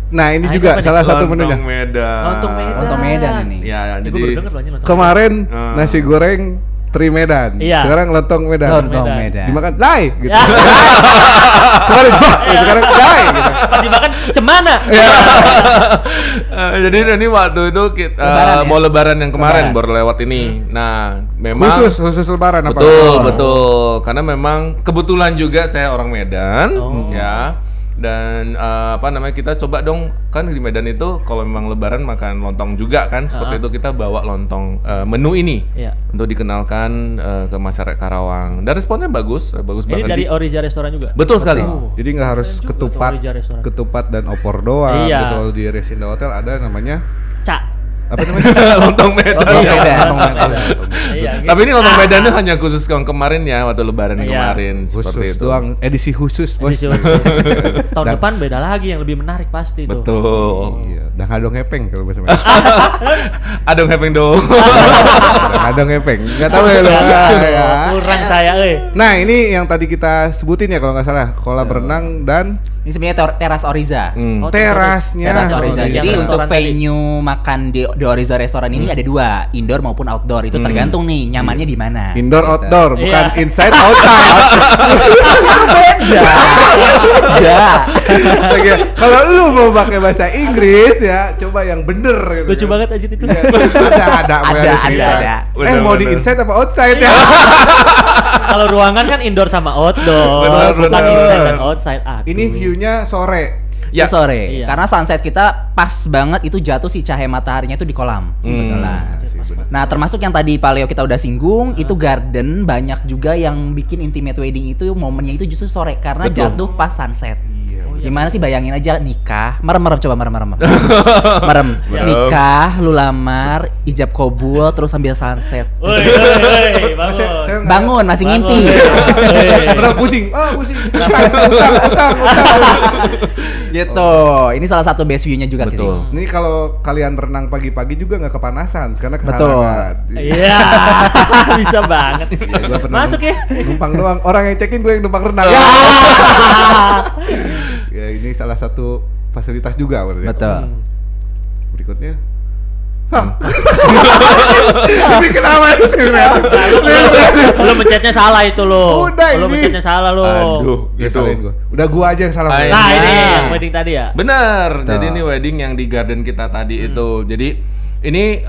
Speaker 2: Nah ini
Speaker 1: Ah,
Speaker 2: juga
Speaker 1: itu apa
Speaker 2: salah
Speaker 1: nih?
Speaker 2: satu menunya.
Speaker 4: Lontong Medan.
Speaker 1: Lontong Medan.
Speaker 3: Lontong Medan ini.
Speaker 4: Ya,
Speaker 1: Ini
Speaker 4: jadi
Speaker 1: gue baru denger loh ini lontong
Speaker 2: Kemarin
Speaker 4: Ah.
Speaker 2: nasi goreng teri Medan.
Speaker 1: Iya.
Speaker 2: Sekarang lontong Medan.
Speaker 3: Lontong Medan.
Speaker 2: Dimakan lai gitu. Kemarin sekarang lai gitu.
Speaker 1: Pas dimakan cemana?
Speaker 4: Jadi ini waktu itu kita
Speaker 3: Lebaran ya?
Speaker 4: mau lebaran yang kemarin
Speaker 3: Lebaran.
Speaker 4: baru lewat ini. Nah, memang
Speaker 2: Khusus lebaran apa?
Speaker 4: betul. Karena memang kebetulan juga saya orang Medan, ya. Dan apa namanya, kita coba dong, kan di Medan itu kalau memang lebaran makan lontong juga kan, seperti itu kita bawa lontong menu ini
Speaker 1: Iya.
Speaker 4: untuk dikenalkan ke masyarakat Karawang. Dan responnya bagus
Speaker 1: Ini
Speaker 4: banget.
Speaker 1: dari Oriza Restoran juga.
Speaker 4: Betul sekali.
Speaker 2: Jadi nggak harus
Speaker 1: Keren juga tuh Oriza Restoran.
Speaker 2: ketupat dan opor doang.
Speaker 1: Iya.
Speaker 2: Gitu. Kalau di Resinda Hotel ada namanya
Speaker 1: Cak.
Speaker 2: apa namanya?
Speaker 4: Lontong Medan.
Speaker 3: Lontong Medan.
Speaker 2: Lontong Medan.
Speaker 1: Iya.
Speaker 4: Tapi ini lontong Medan itu hanya khusus yang kemarin ya, waktu lebaran yang
Speaker 1: Iya.
Speaker 4: kemarin seperti
Speaker 2: Khusus
Speaker 4: itu.
Speaker 2: doang, edisi khusus bos.
Speaker 1: Edisi khusus. Tahun depan beda lagi yang lebih menarik pasti itu.
Speaker 4: Betul.
Speaker 2: Iya, dah ngadong hepeng kalau bahasa Medan.
Speaker 4: Ada hepeng dong.
Speaker 2: Dah ngadong hepeng. Enggak tahu ya lu. Ya.
Speaker 1: Kurang saya,
Speaker 2: Nah, ini yang tadi kita sebutin ya kalau nggak salah, kolam renang dan
Speaker 3: Ini sebenarnya teras Oriza.
Speaker 1: Oh,
Speaker 2: terasnya.
Speaker 3: Teras Oriza.
Speaker 1: Yang
Speaker 3: Jadi untuk
Speaker 1: restoran tadi.
Speaker 3: venue makan di Oriza Restoran ini ada dua, indoor maupun outdoor. Itu tergantung nih nyamannya di mana.
Speaker 2: Indoor
Speaker 3: Gitu.
Speaker 2: outdoor, bukan
Speaker 1: Iya.
Speaker 2: inside outside.
Speaker 3: Ya.
Speaker 2: Oke, kalau lu mau pakai bahasa Inggris ya, coba yang bener gitu.
Speaker 1: Lucu
Speaker 2: kan.
Speaker 1: banget aja itu.
Speaker 2: Iya, ada.
Speaker 3: Ada.
Speaker 2: Mau di
Speaker 4: Bener.
Speaker 2: inside apa outside ya?
Speaker 1: Kalau ruangan kan indoor sama outdoor,
Speaker 4: Benar,
Speaker 1: bukan
Speaker 4: benar.
Speaker 1: inside dan outside. Aduh.
Speaker 2: Ini view-nya sore.
Speaker 3: Ya sore.
Speaker 1: Iya.
Speaker 3: Karena sunset kita pas banget itu jatuh si cahaya mataharinya itu di kolam. Kebetulan. Nah, termasuk yang tadi Pak Leo kita udah singgung, itu garden banyak juga yang bikin intimate wedding itu momennya itu justru sore karena jatuh pas sunset. Gimana sih, bayangin aja nikah, merem coba merem. Merem. Nikah, lu lamar, ijab kabul terus sambil sunset.
Speaker 1: Woi, bangun.
Speaker 2: Saya nggak-
Speaker 3: Bangun masih
Speaker 1: Bangun.
Speaker 3: ngimpi.
Speaker 2: Pernah pusing. Pusing. Utang.
Speaker 3: Gitu. Ini salah satu best view-nya juga
Speaker 4: Betul.
Speaker 3: sih.
Speaker 2: Ini kalau kalian renang pagi-pagi juga nggak kepanasan karena
Speaker 3: Betul.
Speaker 2: kehalangan.
Speaker 1: Iya, bisa banget.
Speaker 2: Iya, gua pernah
Speaker 1: Masuk ya.
Speaker 2: numpang doang. Orang yang check-in gue yang numpang renang. Ya, ini salah satu fasilitas juga berarti.
Speaker 3: Betul.
Speaker 2: Berikutnya. Ini kenapa itu?
Speaker 1: Lu mencetnya salah itu lo.
Speaker 2: Udah
Speaker 1: Lu
Speaker 2: ini.
Speaker 1: mencetnya salah lo.
Speaker 4: Aduh,
Speaker 2: Ya,
Speaker 4: gitu.
Speaker 2: salahin gua. Udah gua aja yang salah.
Speaker 4: Ay.
Speaker 2: Bro.
Speaker 1: Nah, ini
Speaker 3: Nah.
Speaker 1: yang wedding tadi ya.
Speaker 4: Benar.
Speaker 2: Betul.
Speaker 4: Jadi ini wedding yang di garden kita tadi itu. Jadi ini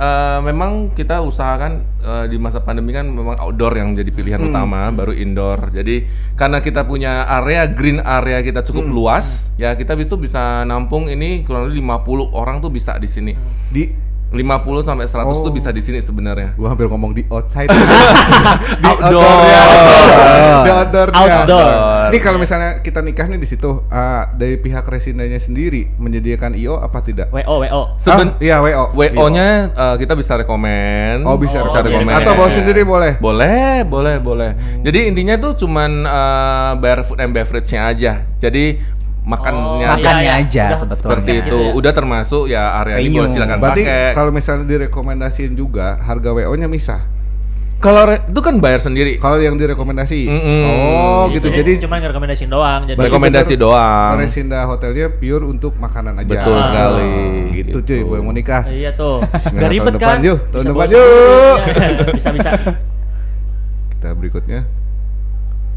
Speaker 4: memang kita usahakan di masa pandemi kan memang outdoor yang jadi pilihan utama, baru indoor. Jadi karena kita punya area green area kita cukup luas, ya kita bisa nampung ini kurang lebih 50 orang tuh bisa di sini.
Speaker 2: Di
Speaker 4: 50 sampai 100 tuh
Speaker 2: Oh.
Speaker 4: bisa di sini sebenarnya.
Speaker 2: gua hampir ngomong di outside.
Speaker 4: Outdoor.
Speaker 2: Di outdoornya.
Speaker 1: Outdoor.
Speaker 2: Ini kalau misalnya kita nikah nih di situ, dari pihak resindanya sendiri menyediakan IO apa tidak?
Speaker 1: WO.
Speaker 2: Iya, WO.
Speaker 4: WO-nya kita bisa rekomen.
Speaker 2: Oh, bisa
Speaker 4: rekomen.
Speaker 2: Atau bawa sendiri boleh.
Speaker 4: Boleh. Jadi intinya tuh cuman bayar food and beverage-nya aja. Jadi makannya
Speaker 1: Oh,
Speaker 3: Makannya
Speaker 1: iya.
Speaker 3: aja
Speaker 1: Udah
Speaker 3: sebetulnya.
Speaker 4: seperti
Speaker 1: gitu
Speaker 4: itu.
Speaker 1: ya.
Speaker 4: Udah termasuk ya area ini
Speaker 3: Venue.
Speaker 4: boleh silakan
Speaker 2: Berarti
Speaker 4: pakai.
Speaker 2: kalau misalnya direkomendasiin juga harga WO-nya misah.
Speaker 4: Kalau itu kan bayar sendiri.
Speaker 2: Kalau yang direkomendasi.
Speaker 4: Mm-mm.
Speaker 2: Oh, gitu. Jadi
Speaker 1: cuma rekomendasiin doang. Jadi
Speaker 2: berarti
Speaker 4: rekomendasi
Speaker 2: bener
Speaker 4: doang.
Speaker 2: Resinda hotelnya pure untuk makanan aja.
Speaker 4: Betul
Speaker 1: Ah.
Speaker 4: sekali.
Speaker 2: Gitu cuy, gue mau nikah.
Speaker 1: Iya tuh.
Speaker 2: Bismillah,
Speaker 1: Gak ribet
Speaker 2: tahun
Speaker 1: kan?
Speaker 2: depan, yuk. Tahun
Speaker 1: Bisa
Speaker 2: depan,
Speaker 1: bawa
Speaker 2: yuk.
Speaker 1: sendiri. Bisa.
Speaker 2: Kita berikutnya.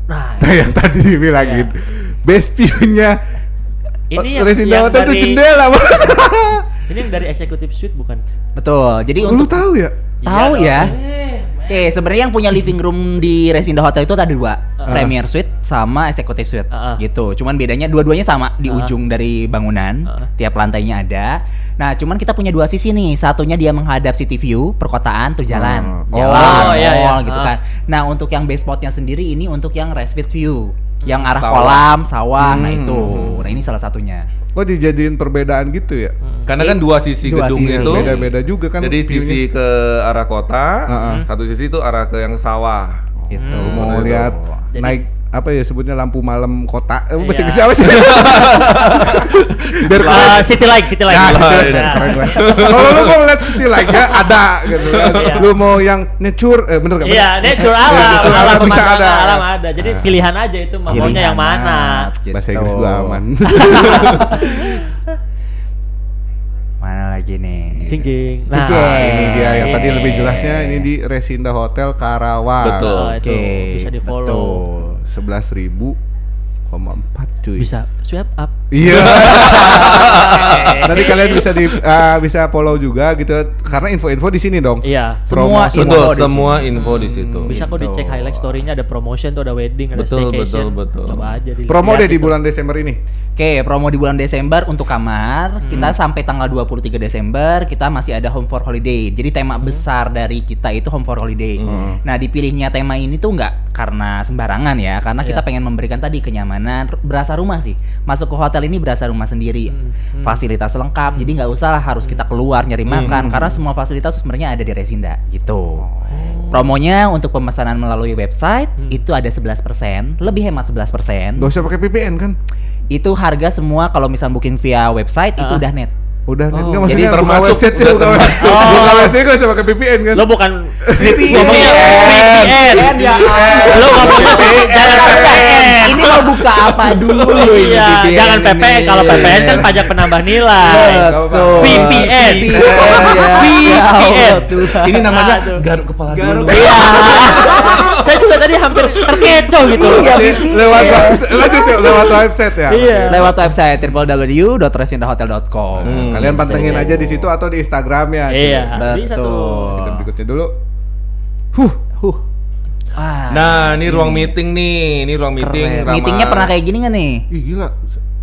Speaker 1: Nah,
Speaker 2: Yang tadi dibilangin best view-nya
Speaker 1: ini yang,
Speaker 2: Resinda
Speaker 1: yang
Speaker 2: Hotel itu
Speaker 1: dari
Speaker 2: jendela, Bos.
Speaker 1: ini yang dari executive suite bukan?
Speaker 3: Betul. Jadi
Speaker 2: Lu
Speaker 3: untuk
Speaker 2: tahu ya?
Speaker 3: tahu
Speaker 1: Iya
Speaker 3: ya.
Speaker 1: dong.
Speaker 3: Oke, sebenarnya yang punya living room di Resinda Hotel itu ada dua, Premier Suite sama Executive Suite, gitu. Cuman bedanya dua-duanya sama di ujung dari bangunan, tiap lantainya ada. Nah, cuman kita punya dua sisi nih. Satunya dia menghadap city view, perkotaan, tuh jalan,
Speaker 1: Oh, iya, iya.
Speaker 3: mall gitu kan. Nah, untuk yang base spotnya sendiri ini untuk yang respite view, yang arah
Speaker 4: Sawah.
Speaker 3: kolam, sawah. Nah itu, nah ini salah satunya.
Speaker 2: Oh, dijadiin perbedaan gitu ya?
Speaker 4: Karena kan dua sisi
Speaker 3: Dua
Speaker 4: gedung
Speaker 3: sisi.
Speaker 4: itu.
Speaker 2: Beda-beda juga kan
Speaker 4: Jadi
Speaker 2: view-nya.
Speaker 4: sisi ke arah kota, satu sisi itu arah ke yang sawah.
Speaker 3: Gitu.
Speaker 2: Lu mau
Speaker 4: Seperti
Speaker 2: lihat
Speaker 1: Jadi-
Speaker 2: naik apa ya sebutnya lampu malam kota. Bahasa
Speaker 1: Iya.
Speaker 2: Inggris apa sih? Biar keren.
Speaker 1: City Light.
Speaker 2: Ya, city light,
Speaker 1: Nah.
Speaker 2: keren gua. Kalau lu mau ngeliat city light-nya ada gitu kan.
Speaker 1: Iya.
Speaker 2: Lu mau yang nature bener gak?
Speaker 1: Iya, nature alam,
Speaker 2: nature
Speaker 1: alam
Speaker 2: bisa
Speaker 1: pemandangan
Speaker 2: ada.
Speaker 1: alam ada. Jadi pilihan aja itu maunya
Speaker 3: Pilihan
Speaker 1: yang mana.
Speaker 3: gitu.
Speaker 2: Bahasa Inggris gua aman.
Speaker 3: Mana lagi nih?
Speaker 1: Cing.
Speaker 3: Nah,
Speaker 2: Ini dia yang tadi lebih jelasnya ini di Resinda Hotel Karawang.
Speaker 4: Betul.
Speaker 1: Itu bisa di-follow.
Speaker 2: 11.000,4 cuy.
Speaker 1: Bisa swipe up.
Speaker 2: Iya. Nanti kalian bisa follow juga gitu karena info-info di sini dong.
Speaker 1: Iya.
Speaker 3: Semua
Speaker 2: Promo,
Speaker 4: Betul,
Speaker 3: info di
Speaker 4: semua info di situ.
Speaker 1: Bisa kok dicek highlight story-nya, ada promotion tuh, ada wedding, ada
Speaker 4: Betul,
Speaker 1: staycation.
Speaker 4: betul.
Speaker 1: Coba aja dilihat.
Speaker 2: Promo deh di
Speaker 1: gitu.
Speaker 2: bulan Desember ini.
Speaker 3: Oke, promo di bulan Desember untuk kamar, kita sampai tanggal 23 Desember kita masih ada Home for Holiday. Jadi tema besar dari kita itu Home for Holiday. Nah, dipilihnya tema ini tuh nggak karena sembarangan ya, karena kita pengen memberikan tadi kenyamanan, berasa rumah sih. Masuk ke hotel ini berasa rumah sendiri. Fasilitas lengkap, jadi nggak usah lah harus kita keluar nyari makan karena semua fasilitas sebenarnya ada di Resinda gitu. Promonya untuk pemesanan melalui website itu ada 11%, lebih hemat 11%.
Speaker 2: Gak usah pakai VPN kan?
Speaker 3: Itu harga semua kalau misal booking via website itu udah net.
Speaker 2: Udah
Speaker 1: Oh,
Speaker 2: enggak
Speaker 4: jadi
Speaker 2: maksudnya buka
Speaker 4: termasuk,
Speaker 2: website
Speaker 4: udah
Speaker 2: buka
Speaker 4: termasuk.
Speaker 2: website. Buka website gak usah pakai VPN kan?
Speaker 1: Lo bukan
Speaker 3: VPN.
Speaker 1: VPN.
Speaker 3: Ya.
Speaker 1: Lo ngomongnya jangan VPN.
Speaker 3: Ini lo buka apa dulu ini?
Speaker 1: Iya,
Speaker 3: VPN
Speaker 1: jangan
Speaker 3: ini.
Speaker 1: VPN. Kalau VPN kan pajak penambah nilai.
Speaker 3: Betul.
Speaker 1: VPN. VPN.
Speaker 4: Ini namanya
Speaker 1: Aduh.
Speaker 4: garuk kepala dulu.
Speaker 1: Iya. Saya juga tadi hampir terkecoh gitu.
Speaker 3: Iya,
Speaker 2: Lewat website, lanjut yuk, lewat website ya.
Speaker 1: Iya.
Speaker 3: Lewat website www.resindahotel.com.
Speaker 2: Kalian pantengin aja di situ atau di Instagramnya.
Speaker 1: Iya.
Speaker 3: Betul.
Speaker 1: Bisa tuh.
Speaker 2: Kita berikutnya dulu.
Speaker 4: Nah, ini ruang meeting nih. Ini ruang meeting.
Speaker 3: Keren. Meetingnya pernah kayak gini nggak nih?
Speaker 2: Ih gila,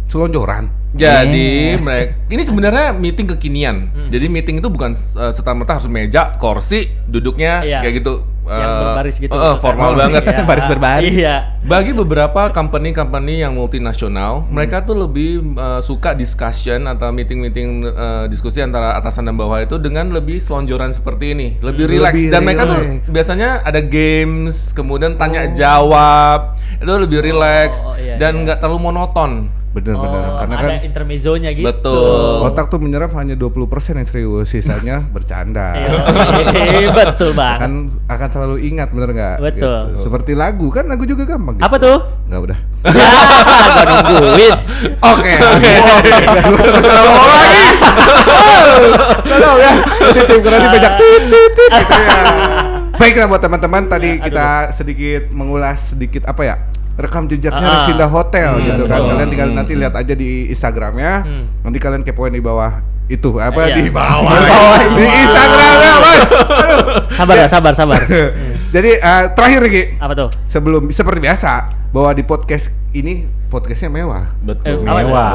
Speaker 2: selonjoran.
Speaker 4: Jadi mereka ini sebenarnya meeting kekinian. Jadi meeting itu bukan serta-merta harus meja, kursi, duduknya
Speaker 1: Iya.
Speaker 4: kayak gitu.
Speaker 1: Yang berbaris gitu.
Speaker 4: Formal banget.
Speaker 1: Iya.
Speaker 3: Baris berbaris.
Speaker 1: Iya.
Speaker 4: Bagi beberapa company yang multinasional, mereka tuh lebih suka discussion atau meeting-meeting diskusi antara atasan dan bawah itu dengan lebih selonjoran seperti ini, lebih relax.
Speaker 2: Lebih
Speaker 4: Dan mereka tuh
Speaker 2: relax.
Speaker 4: biasanya ada games, kemudian tanya jawab, itu lebih relax
Speaker 1: iya,
Speaker 4: dan
Speaker 1: iya.
Speaker 4: nggak terlalu monoton.
Speaker 2: Bener-bener karena
Speaker 1: ada
Speaker 2: kan
Speaker 1: intermezzonya gitu.
Speaker 4: Betul.
Speaker 2: otak tuh menyerap hanya 20% yang serius, sisanya bercanda.
Speaker 1: Iya, betul bang.
Speaker 2: akan selalu ingat, bener nggak?
Speaker 1: Betul.
Speaker 2: Gitu. Seperti lagu kan, lagu juga gampang. Gitu.
Speaker 1: Apa tuh?
Speaker 2: Nggak udah.
Speaker 1: Ya, gua nungguin.
Speaker 2: Oke. lagi. Tahu ya. Nanti tim keren dibajak. Baiklah buat teman-teman, tadi kita sedikit mengulas sedikit apa ya? Rekam jejaknya Resinda Hotel gitu kan. Kalian tinggal nanti lihat aja di Instagramnya. Nanti kalian kepoin di bawah itu apa
Speaker 1: Iya.
Speaker 2: di bawah. Di Instagramnya, Mas.
Speaker 1: Sabar.
Speaker 2: Jadi terakhir Riki,
Speaker 1: Apa tuh?
Speaker 2: sebelum seperti biasa bahwa di podcast ini podcastnya mewah.
Speaker 4: Betul.
Speaker 1: Apa tuh?
Speaker 3: Mewah.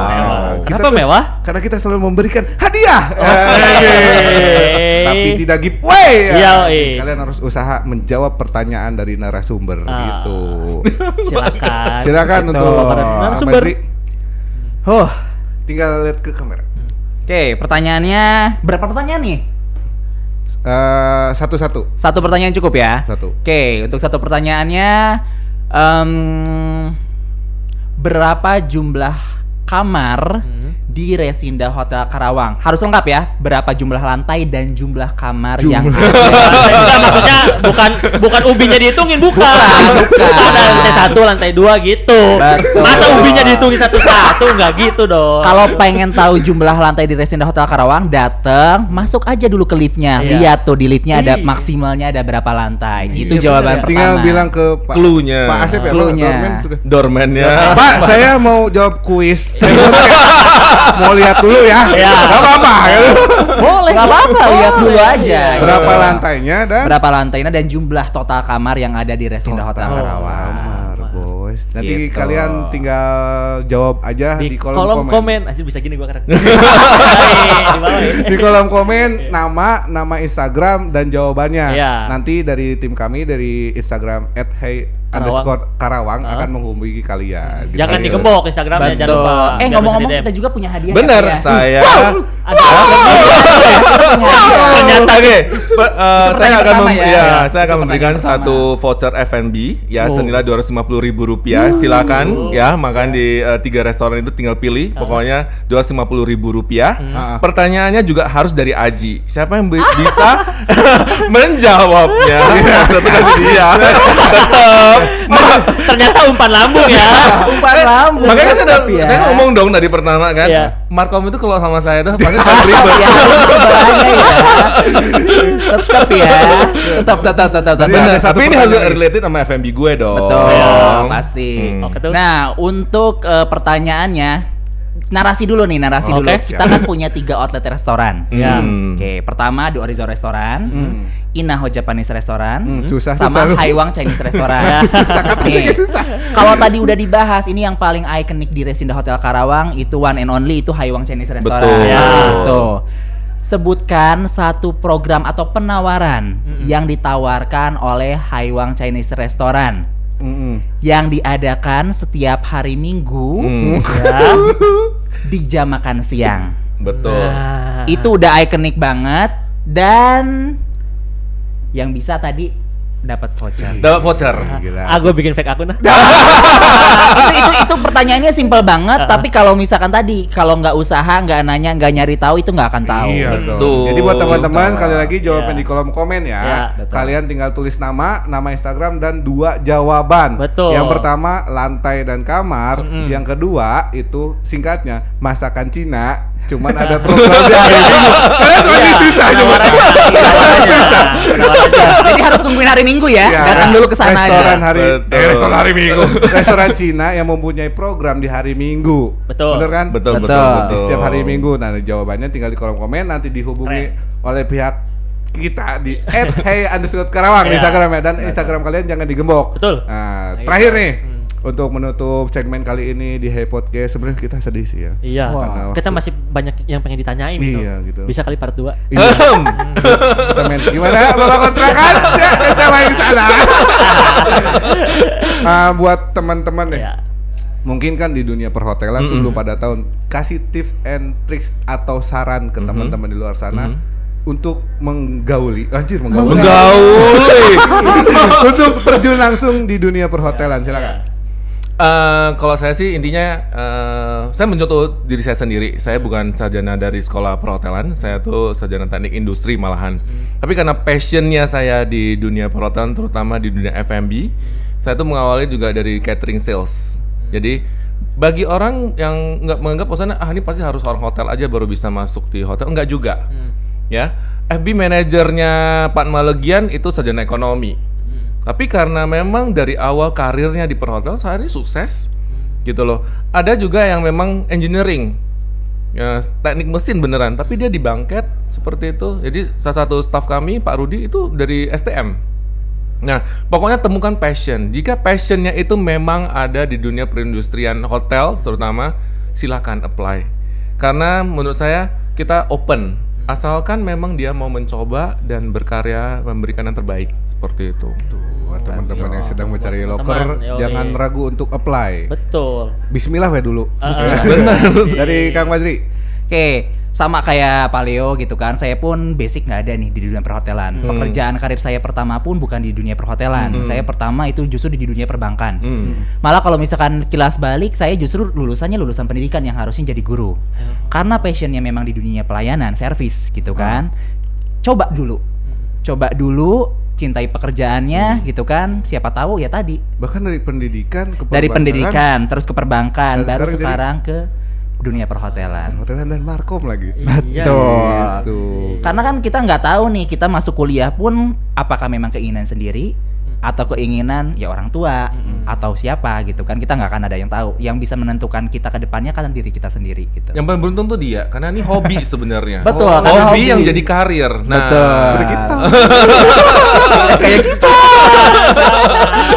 Speaker 2: Kita
Speaker 1: Kenapa
Speaker 2: tuh-
Speaker 1: mewah?
Speaker 2: Karena kita selalu memberikan hadiah.
Speaker 1: Hey.
Speaker 2: Tapi tidak giveaway.
Speaker 1: Iya,
Speaker 2: Kalian harus usaha menjawab pertanyaan dari narasumber gitu.
Speaker 1: Silakan.
Speaker 2: Silakan
Speaker 3: Gitu.
Speaker 2: untuk
Speaker 1: Narasumber.
Speaker 2: Menteri. Tinggal lihat ke kamera.
Speaker 3: Oke, pertanyaannya berapa pertanyaan nih?
Speaker 2: Satu-satu.
Speaker 3: Satu pertanyaan cukup ya?
Speaker 2: Satu.
Speaker 3: Oke, untuk satu pertanyaannya berapa jumlah kamar di Resinda Hotel Karawang? Harus lengkap ya. Berapa jumlah lantai dan jumlah kamar yang ada?
Speaker 1: Enggak, maksudnya bukan ubinya dihitungin, bukan. Ada lantai 1, lantai 2 gitu.
Speaker 3: Betul.
Speaker 1: Masa ubinya dihitungin satu-satu, enggak gitu dong.
Speaker 3: Kalau pengen tahu jumlah lantai di Resinda Hotel Karawang, dateng, masuk aja dulu ke liftnya.
Speaker 1: Iya.
Speaker 3: Lihat tuh di liftnya ada
Speaker 1: Iya.
Speaker 3: maksimalnya ada berapa lantai. Itu
Speaker 1: Iya,
Speaker 3: jawaban
Speaker 1: bener.
Speaker 3: pertama.
Speaker 2: Tinggal bilang ke Pak
Speaker 4: Cluenya.
Speaker 2: Pak Asep ya, Pak
Speaker 3: Cluenya.
Speaker 2: Dormen sudah.
Speaker 4: Doorman-nya.
Speaker 2: Pak, saya mau jawab kuis. Mau lihat dulu ya.
Speaker 1: Ya.
Speaker 2: Gak apa-apa. Gitu.
Speaker 1: Boleh.
Speaker 3: Nggak apa-apa, lihat dulu aja.
Speaker 2: Berapa lantainya dan
Speaker 3: Berapa lantainya dan jumlah total kamar yang ada di Resinda Hotel Karawang.
Speaker 2: kamar, bos. Nanti
Speaker 3: Gitu.
Speaker 2: kalian tinggal jawab aja di,
Speaker 1: Di
Speaker 2: kolom komen.
Speaker 1: Aja bisa gini gua keren. Di bawah ya.
Speaker 2: Di kolom komen nama Instagram dan jawabannya.
Speaker 1: Iya.
Speaker 2: Nanti dari tim kami dari Instagram @hey_karawang akan menghubungi kalian. Gitu.
Speaker 1: Jangan digembok Instagramnya, jangan lupa. Biar
Speaker 3: Ngomong-ngomong
Speaker 1: bisa
Speaker 3: kita juga punya hadiah.
Speaker 4: Bener,
Speaker 3: ya?
Speaker 4: saya.
Speaker 1: Ada
Speaker 4: Ternyata oke. Saya akan
Speaker 3: pertama ya.
Speaker 4: saya akan
Speaker 3: Itu
Speaker 4: memberikan
Speaker 3: pertanyaan
Speaker 4: satu voucher F&B ya senilai Rp250.000. Silakan ya makan di 3 restoran itu tinggal pilih. Pokoknya Rp250.000. Pertanyaannya juga harus dari Aji. Siapa yang bisa menjawabnya? Satu kasih dia. Tetap.
Speaker 1: ternyata umpan lambung ya.
Speaker 3: Umpan lambung.
Speaker 4: Makanya
Speaker 3: Tetap ya.
Speaker 4: saya ngomong dong dari pertama kan,
Speaker 1: Iya.
Speaker 4: Markom itu kalau sama saya tuh pasti selalu ribet.
Speaker 3: Ya harus sebelahnya ya. Tetap ya. Tetap.
Speaker 4: Bener,
Speaker 2: satu
Speaker 4: tapi ini harus
Speaker 2: pertanyaan.
Speaker 4: related sama FMB gue dong.
Speaker 3: Betul, pasti.
Speaker 1: Oke, tuh.
Speaker 3: Nah, untuk pertanyaannya, narasi dulu.
Speaker 1: Oke.
Speaker 3: Kita kan punya 3 outlet restoran.
Speaker 1: Ya.
Speaker 3: Oke, pertama The Orizo Restoran, Inaho Japanese Restoran,
Speaker 2: Susah
Speaker 3: sama
Speaker 2: lu.
Speaker 3: Haiwang Chinese Restoran. Nih, kalau tadi udah dibahas, ini yang paling ikonik di Resinda Hotel Karawang itu one and only itu Haiwang Chinese Restoran.
Speaker 4: Betul.
Speaker 1: Ya.
Speaker 3: Tuh. Sebutkan satu program atau penawaran yang ditawarkan oleh Haiwang Chinese Restoran yang diadakan setiap hari Minggu
Speaker 1: Ya.
Speaker 3: di jam makan siang.
Speaker 4: Betul.
Speaker 1: Nah.
Speaker 3: Itu udah ikonik banget dan yang bisa tadi dapat voucher.
Speaker 4: Dapat voucher.
Speaker 2: Gila.
Speaker 1: Gue bikin fake akun.
Speaker 3: itu pertanyaannya simpel banget, tapi kalau misalkan tadi kalau nggak usaha, nggak nanya, nggak nyari tahu itu nggak akan tahu.
Speaker 2: Iya
Speaker 4: Betul.
Speaker 2: dong. Jadi buat teman-teman sekali lagi jawabnya
Speaker 1: Iya.
Speaker 2: di kolom komen ya.
Speaker 1: Iya,
Speaker 3: betul.
Speaker 2: Kalian tinggal tulis nama Instagram dan 2 jawaban.
Speaker 1: Betul.
Speaker 2: Yang pertama lantai dan kamar, yang kedua itu singkatnya masakan Cina. Cuman ada program di hari Minggu. Kalian masih susah
Speaker 1: Penawarannya.
Speaker 2: coba.
Speaker 1: Penawarannya.
Speaker 3: Jadi harus tungguin hari Minggu ya,
Speaker 2: Iya.
Speaker 3: datang dulu ke sana
Speaker 2: Restoran
Speaker 3: aja.
Speaker 2: hari
Speaker 4: Betul.
Speaker 2: restoran hari Minggu. Restoran Cina yang mempunyai program di hari Minggu.
Speaker 1: Betul.
Speaker 2: Bener kan?
Speaker 4: Betul.
Speaker 2: Di setiap hari Minggu. Nah, jawabannya tinggal di kolom komen, nanti dihubungi oleh pihak kita di @hey_karawang di
Speaker 1: Iya.
Speaker 2: Instagram ya, dan Instagram kalian jangan digembok.
Speaker 1: Betul.
Speaker 2: Nah,
Speaker 1: Nah,
Speaker 2: terakhir
Speaker 1: itu.
Speaker 2: nih untuk menutup segmen kali ini di Hey Podcast, sebenarnya kita sedih sih ya.
Speaker 1: Iya.
Speaker 2: Wah.
Speaker 1: Kita masih banyak yang pengen ditanyain gitu.
Speaker 2: Iya, gitu.
Speaker 1: Bisa kali part 2.
Speaker 2: Iya. Kita main gimana Bapak kontrakan? Ya, kita main ke sana. Buat teman-teman nih.
Speaker 1: Iya.
Speaker 2: Mungkin kan di dunia perhotelan tuh belum pada tahun, kasih tips and tricks atau saran ke teman-teman di luar sana untuk menggauli,
Speaker 4: Menggauli.
Speaker 2: untuk terjun langsung di dunia perhotelan. Silakan.
Speaker 4: Kalau saya sih intinya saya mencontoh diri saya sendiri. Saya bukan sarjana dari sekolah perhotelan, saya tuh sarjana teknik industri malahan. Tapi karena passionnya saya di dunia perhotelan, terutama di dunia F&B, saya tuh mengawali juga dari catering sales. Jadi bagi orang yang nggak menganggap bahwasanya ini pasti harus orang hotel aja baru bisa masuk di hotel, enggak juga. Ya, FB manajernya Pak Malegian itu sarjana ekonomi. Tapi karena memang dari awal karirnya di perhotelan, saya ini sukses gitu loh. Ada juga yang memang engineering, ya, teknik mesin beneran, tapi dia di bangket seperti itu. Jadi salah satu staff kami, Pak Rudi, itu dari STM. Nah, pokoknya temukan passion. Jika passionnya itu memang ada di dunia perindustrian hotel terutama, silakan apply. Karena menurut saya kita open, asalkan memang dia mau mencoba dan berkarya memberikan yang terbaik seperti itu.
Speaker 2: Buat teman-teman yang sedang mencari
Speaker 1: Teman-teman,
Speaker 2: loker,
Speaker 1: yoi.
Speaker 2: jangan ragu untuk apply.
Speaker 1: Betul.
Speaker 2: Bismillah we dulu.
Speaker 1: Bismillah.
Speaker 2: Dari Kang Majri.
Speaker 3: Oke, sama kayak Pak Leo gitu kan. Saya pun basic nggak ada nih di dunia perhotelan. Pekerjaan karir saya pertama pun bukan di dunia perhotelan. Saya pertama itu justru di dunia perbankan. Malah kalau misalkan kilas balik, saya justru lulusannya lulusan pendidikan yang harusnya jadi guru. Karena passionnya memang di dunia pelayanan, servis gitu kan. Coba dulu, cintai pekerjaannya gitu kan. Siapa tahu ya tadi
Speaker 2: Bahkan dari pendidikan ke
Speaker 3: dari
Speaker 2: perbankan,
Speaker 3: pendidikan terus ke perbankan,
Speaker 2: Dan
Speaker 3: baru
Speaker 2: sekarang
Speaker 3: sekarang ke dunia perhotelan.
Speaker 2: perhotelan dan markom lagi.
Speaker 1: Iya.
Speaker 2: Gitu.
Speaker 3: Karena kan kita nggak tahu nih, kita masuk kuliah pun apakah memang keinginan sendiri atau keinginan ya orang tua atau siapa gitu kan, kita nggak akan ada yang tahu. Yang bisa menentukan kita ke depannya kan diri kita sendiri gitu.
Speaker 4: Yang paling beruntung tuh dia, karena ini hobi sebenarnya.
Speaker 3: Betul, karena
Speaker 4: hobi
Speaker 3: hobi.
Speaker 4: yang jadi karir. Nah,
Speaker 3: Betul.
Speaker 2: Kita.
Speaker 3: Kayak gitu.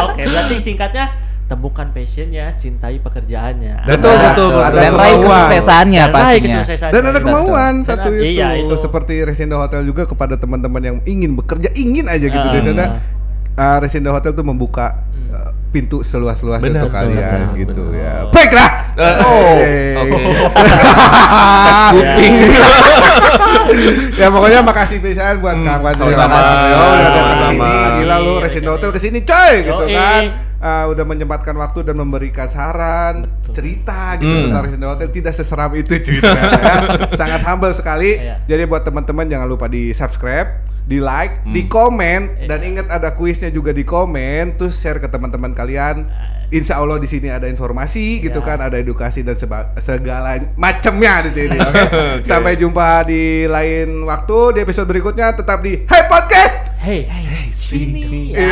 Speaker 1: Oke, berarti singkatnya temukan passionnya, cintai pekerjaannya.
Speaker 2: Betul,
Speaker 1: Ada-
Speaker 2: betul.
Speaker 1: ada
Speaker 2: Ada
Speaker 3: Dan raih
Speaker 2: kemauan.
Speaker 3: kesuksesannya
Speaker 1: Dan raih
Speaker 3: pastinya.
Speaker 1: kesuksesannya.
Speaker 2: Dan ada
Speaker 1: Betul.
Speaker 2: kemauan satu
Speaker 1: Dan-
Speaker 2: itu.
Speaker 1: iya, itu.
Speaker 2: Seperti Resinda Hotel juga kepada teman-teman yang ingin bekerja, ingin aja gitu di sana. Resinda Hotel tuh membuka pintu seluas-luasnya
Speaker 4: Benar,
Speaker 2: untuk kalian
Speaker 4: benar,
Speaker 2: gitu
Speaker 4: benar.
Speaker 2: ya. Baiklah.
Speaker 4: Oke. Tes kuping.
Speaker 2: Ya pokoknya makasih pisan buat Kang Fadri
Speaker 4: sama-sama.
Speaker 2: sama Leo udah datang ke
Speaker 4: Sama-sama.
Speaker 2: sini. Gila lu Resinda Hotel ke sini coy gitu
Speaker 1: Yoi.
Speaker 2: kan. Udah menyempatkan waktu dan memberikan saran, cerita gitu tentang Resinda Hotel. Tidak seseram itu cuy ternyata ya. Sangat humble sekali.
Speaker 1: Iya.
Speaker 2: Jadi buat teman-teman jangan lupa di subscribe, di like, di komen, dan ingat ada kuisnya juga di komen, terus share ke teman-teman kalian. Insya Allah di sini ada informasi gitu kan, ada edukasi dan segala macamnya di sini. Oke. Sampai jumpa di lain waktu di episode berikutnya. Tetap di Hey Podcast.
Speaker 1: Hey, sini.
Speaker 2: Iya.